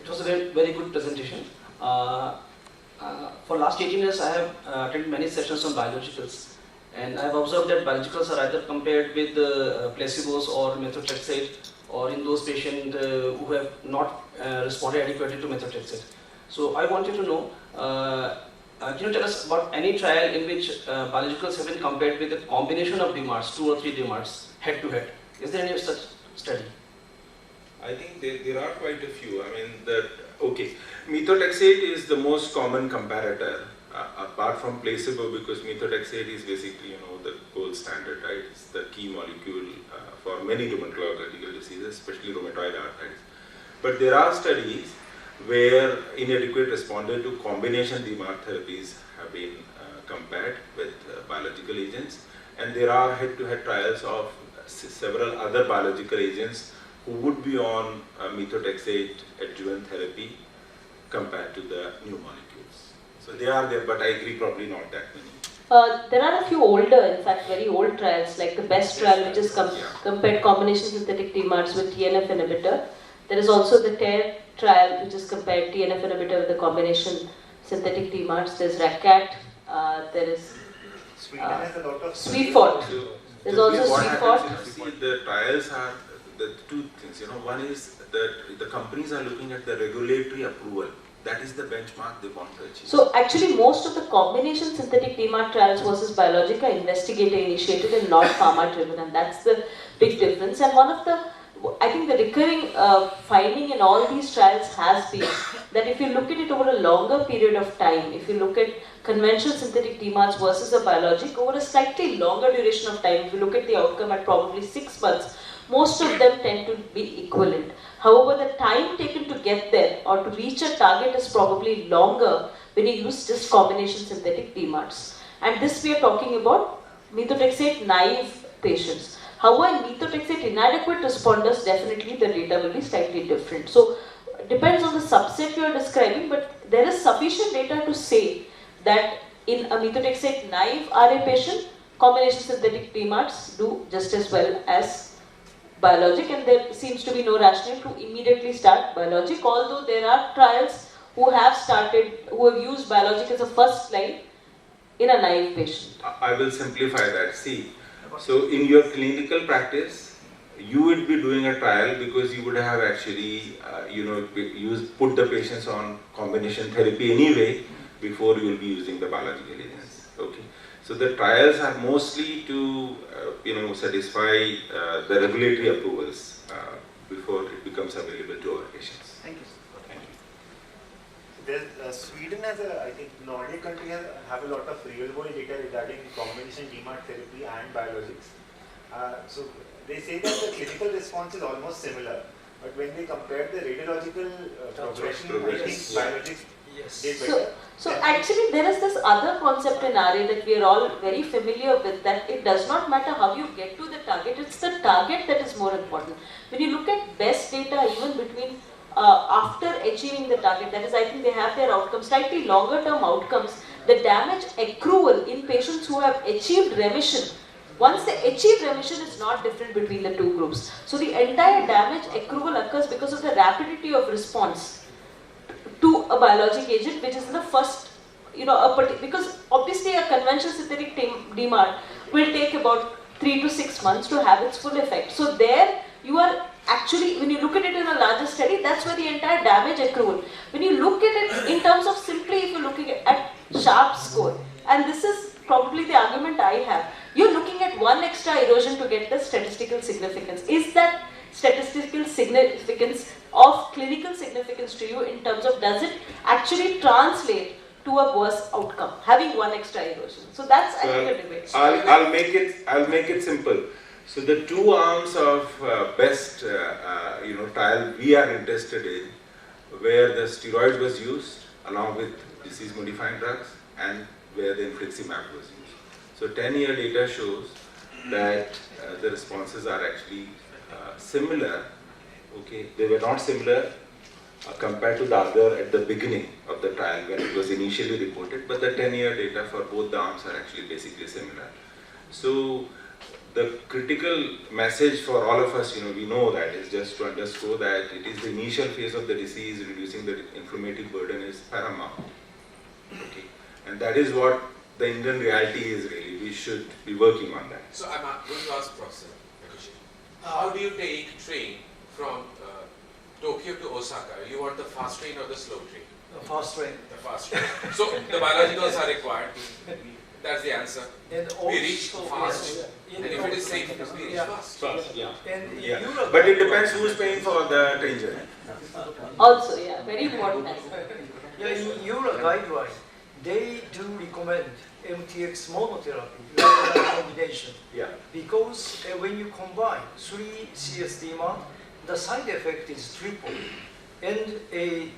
It was a very good presentation. For last 18 years, I have attended many sessions on biologicals, and I have observed that biologicals are either compared with placebos or methotrexate, or in those patients who have not responded adequately to methotrexate. So I wanted to know, can you tell us about any trial in which biologicals have been compared with a combination of DMARDs, 2 or 3 DMARDs, head to head? Is there any such study? I think there are quite a few. I mean, methotrexate is the most common comparator, apart from placebo, because methotrexate is basically, the gold standard, right? It's the key molecule for many rheumatological diseases, especially rheumatoid arthritis. But there are studies where inadequate responder to combination DMARD therapies have been compared with biological agents, and there are head-to-head trials of several other biological agents who would be on methotrexate adjuvant therapy compared to the new molecules. So they are there, but I agree, probably not that many. There are a few older, in fact very old trials, like the BEST trial, which is compared combination synthetic DMARDs with TNF inhibitor. There is also the TEAR trial, which is compared TNF inhibitor with the combination synthetic DMARDs. There's RACAT, there is SWEETFORT. There's also SWEETFORT. The trials are the two things. One is that the companies are looking at the regulatory approval. That is the benchmark they want to achieve. So actually most of the combination synthetic DMARD trials versus biologic are investigator initiated and not pharma driven, and that's the big difference. And one of the, I think the recurring finding in all these trials has been that if you look at it over a longer period of time, if you look at conventional synthetic DMARDs versus a biologic over a slightly longer duration of time, if you look at the outcome at probably 6 months, most of them tend to be equivalent. However, the time taken to get there or to reach a target is probably longer when you use just combination synthetic DMARDs. And this we are talking about methotrexate naive patients. However, in methotrexate inadequate responders, definitely the data will be slightly different. So, it depends on the subset you are describing, but there is sufficient data to say that in a methotrexate naive RA patient, combination synthetic DMARDs do just as well as biologic, and there seems to be no rationale to immediately start biologic, although there are trials who have used biologic as a first line in a naive patient. I will simplify that. See, so in your clinical practice, you would be doing a trial because you would have actually, put the patients on combination therapy anyway before you will be using the biological agents. Okay. So the trials are mostly to, satisfy the regulatory approvals before it becomes available to our patients. Thank you. Thank you. Sweden has I think Nordic countries have a lot of real world data regarding combination DMARD therapy and biologics. So they say that the clinical response is almost similar, but when they compare the radiological progression, I think biologics did better. So actually there is this other concept in RA that we are all very familiar with, that it does not matter how you get to the target, it's the target that is more important. When you look at best data even between after achieving the target, that is, I think they have their outcomes, slightly longer term outcomes, the damage accrual in patients who have achieved remission, once they achieve remission is not different between the two groups. So the entire damage accrual occurs because of the rapidity of response to a biologic agent, which is in the first, because obviously a conventional synthetic DMARD will take about 3 to 6 months to have its full effect. So there you are actually, when you look at it in a larger study, that's where the entire damage accrual. When you look at it in terms of simply if you're looking at Sharp score, and this is probably the argument I have, you're looking at one extra erosion to get the statistical significance. Is that statistical significance of clinical significance to you in terms of does it actually translate to a worse outcome, having one extra erosion? So that's I think a debate. I'll make it simple. So the two arms of best trial we are interested in, where the steroid was used along with disease modifying drugs and where the infliximab was used. So 10-year data shows that the responses are actually similar. Okay, they were not similar compared to the other at the beginning of the trial when it was initially reported, but the 10-year data for both the arms are actually basically similar. So the critical message for all of us, we know that, is just to underscore that it is the initial phase of the disease, reducing the inflammatory burden is paramount. Okay, and that is what the Indian reality is really. We should be working on that. So I'm going to ask Professor Takushi, how do you take train from Tokyo to Osaka? You want the fast train or the slow train? The fast train. The fast train. So the biologicals are required. That's the answer. And we reach fast. Yes. And if it is safe, we reach fast. Yeah. And in Yeah. Europe, But it depends who is paying for the train journey. Also, yeah, very important. Yeah, in Euro guideline, they do recommend MTX monotherapy rather than combination. Yeah. Because when you combine 3 CSD-MAT, the side effect is triple. And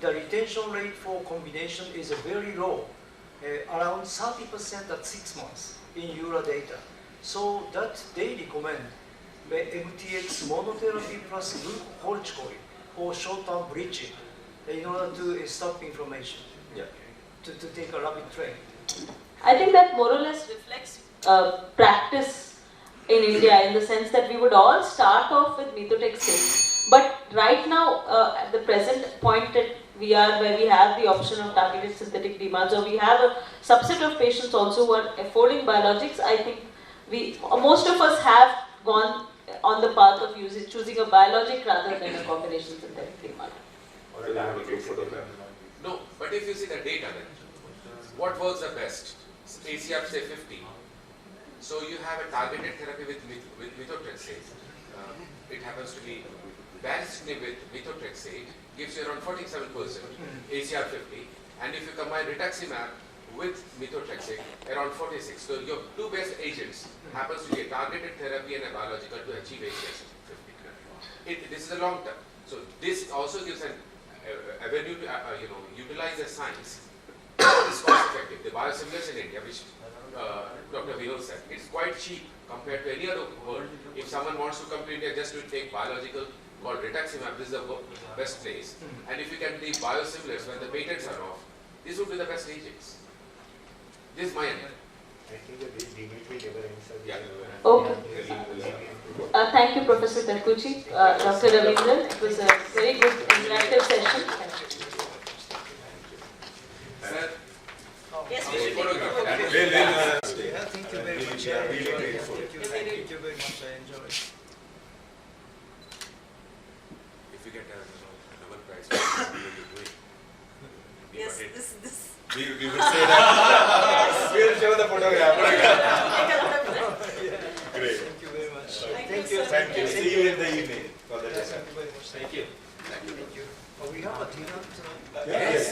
the retention rate for combination is very low, around 30% at 6 months in Euro data. So that they recommend MTX monotherapy plus glucocorticoid or short-term bridging in order to stop inflammation. Yeah. To take a rapid train. I think that more or less reflects practice in India, in the sense that we would all start off with methotrexate. But right now, at the present point that we are, where we have the option of targeted synthetic DMARDs, or we have a subset of patients also who are affording biologics, I think most of us have gone on the path of choosing a biologic rather than a combination synthetic DMARD. No, but if you see the data then, what works the best? ACR say 50. So you have a targeted therapy with methotrexate. It happens to be baricitinib with methotrexate, gives you around 47% ACR 50. And if you combine rituximab with methotrexate, around 46. So your two best agents happens to be a targeted therapy and a biological to achieve ACR 50. This is a long term. So this also gives an avenue to utilize the science. It's cost effective. The biosimilars in India, which Dr. Vinod said, it's quite cheap compared to any other world. If someone wants to come to India just to take biological called rituximab, this is the best place. And if you can take biosimilars when the patents are off, this would be the best agents. This is my idea. I think the Dimitri never answered. Yeah. Okay. Thank you, Professor Takuchi, Dr. Ravindran. It was a very good interactive session. Sir, yes, we should Thank you very much. We are really grateful. Thank you very much. I enjoyed it. if you get a Nobel Prize, what will you do? Yes, this. We will say that. We will show the photograph. Great. Thank you very much. Thank you. Thank you. See you in the evening for the Yes, dinner. thank you very much. Thank you. Thank you. We have a dinner tonight. Yes.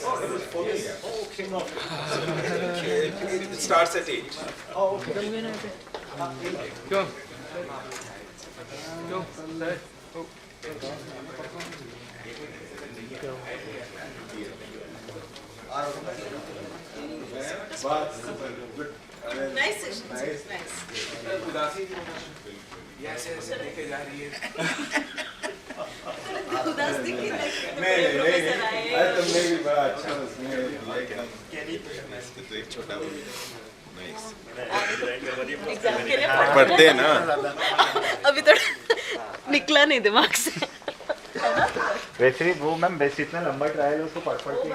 Oh, it was for me. Oh, okay, no. It starts at 8. Oh, okay. Go. Go. Sir. Oh. Nice session. Nice. Yes, लेके जा रही है. उदास दिखी नहीं तुमने भी बड़ा अच्छा उसमें एकदम तो एक छोटा एग्जाम के लिए पढ़ते हैं ना अभी तो निकला नहीं दिमाग से. वैसे भी वो मैम वैसे इतना लंबा ट्रायल है उसको पढ़ के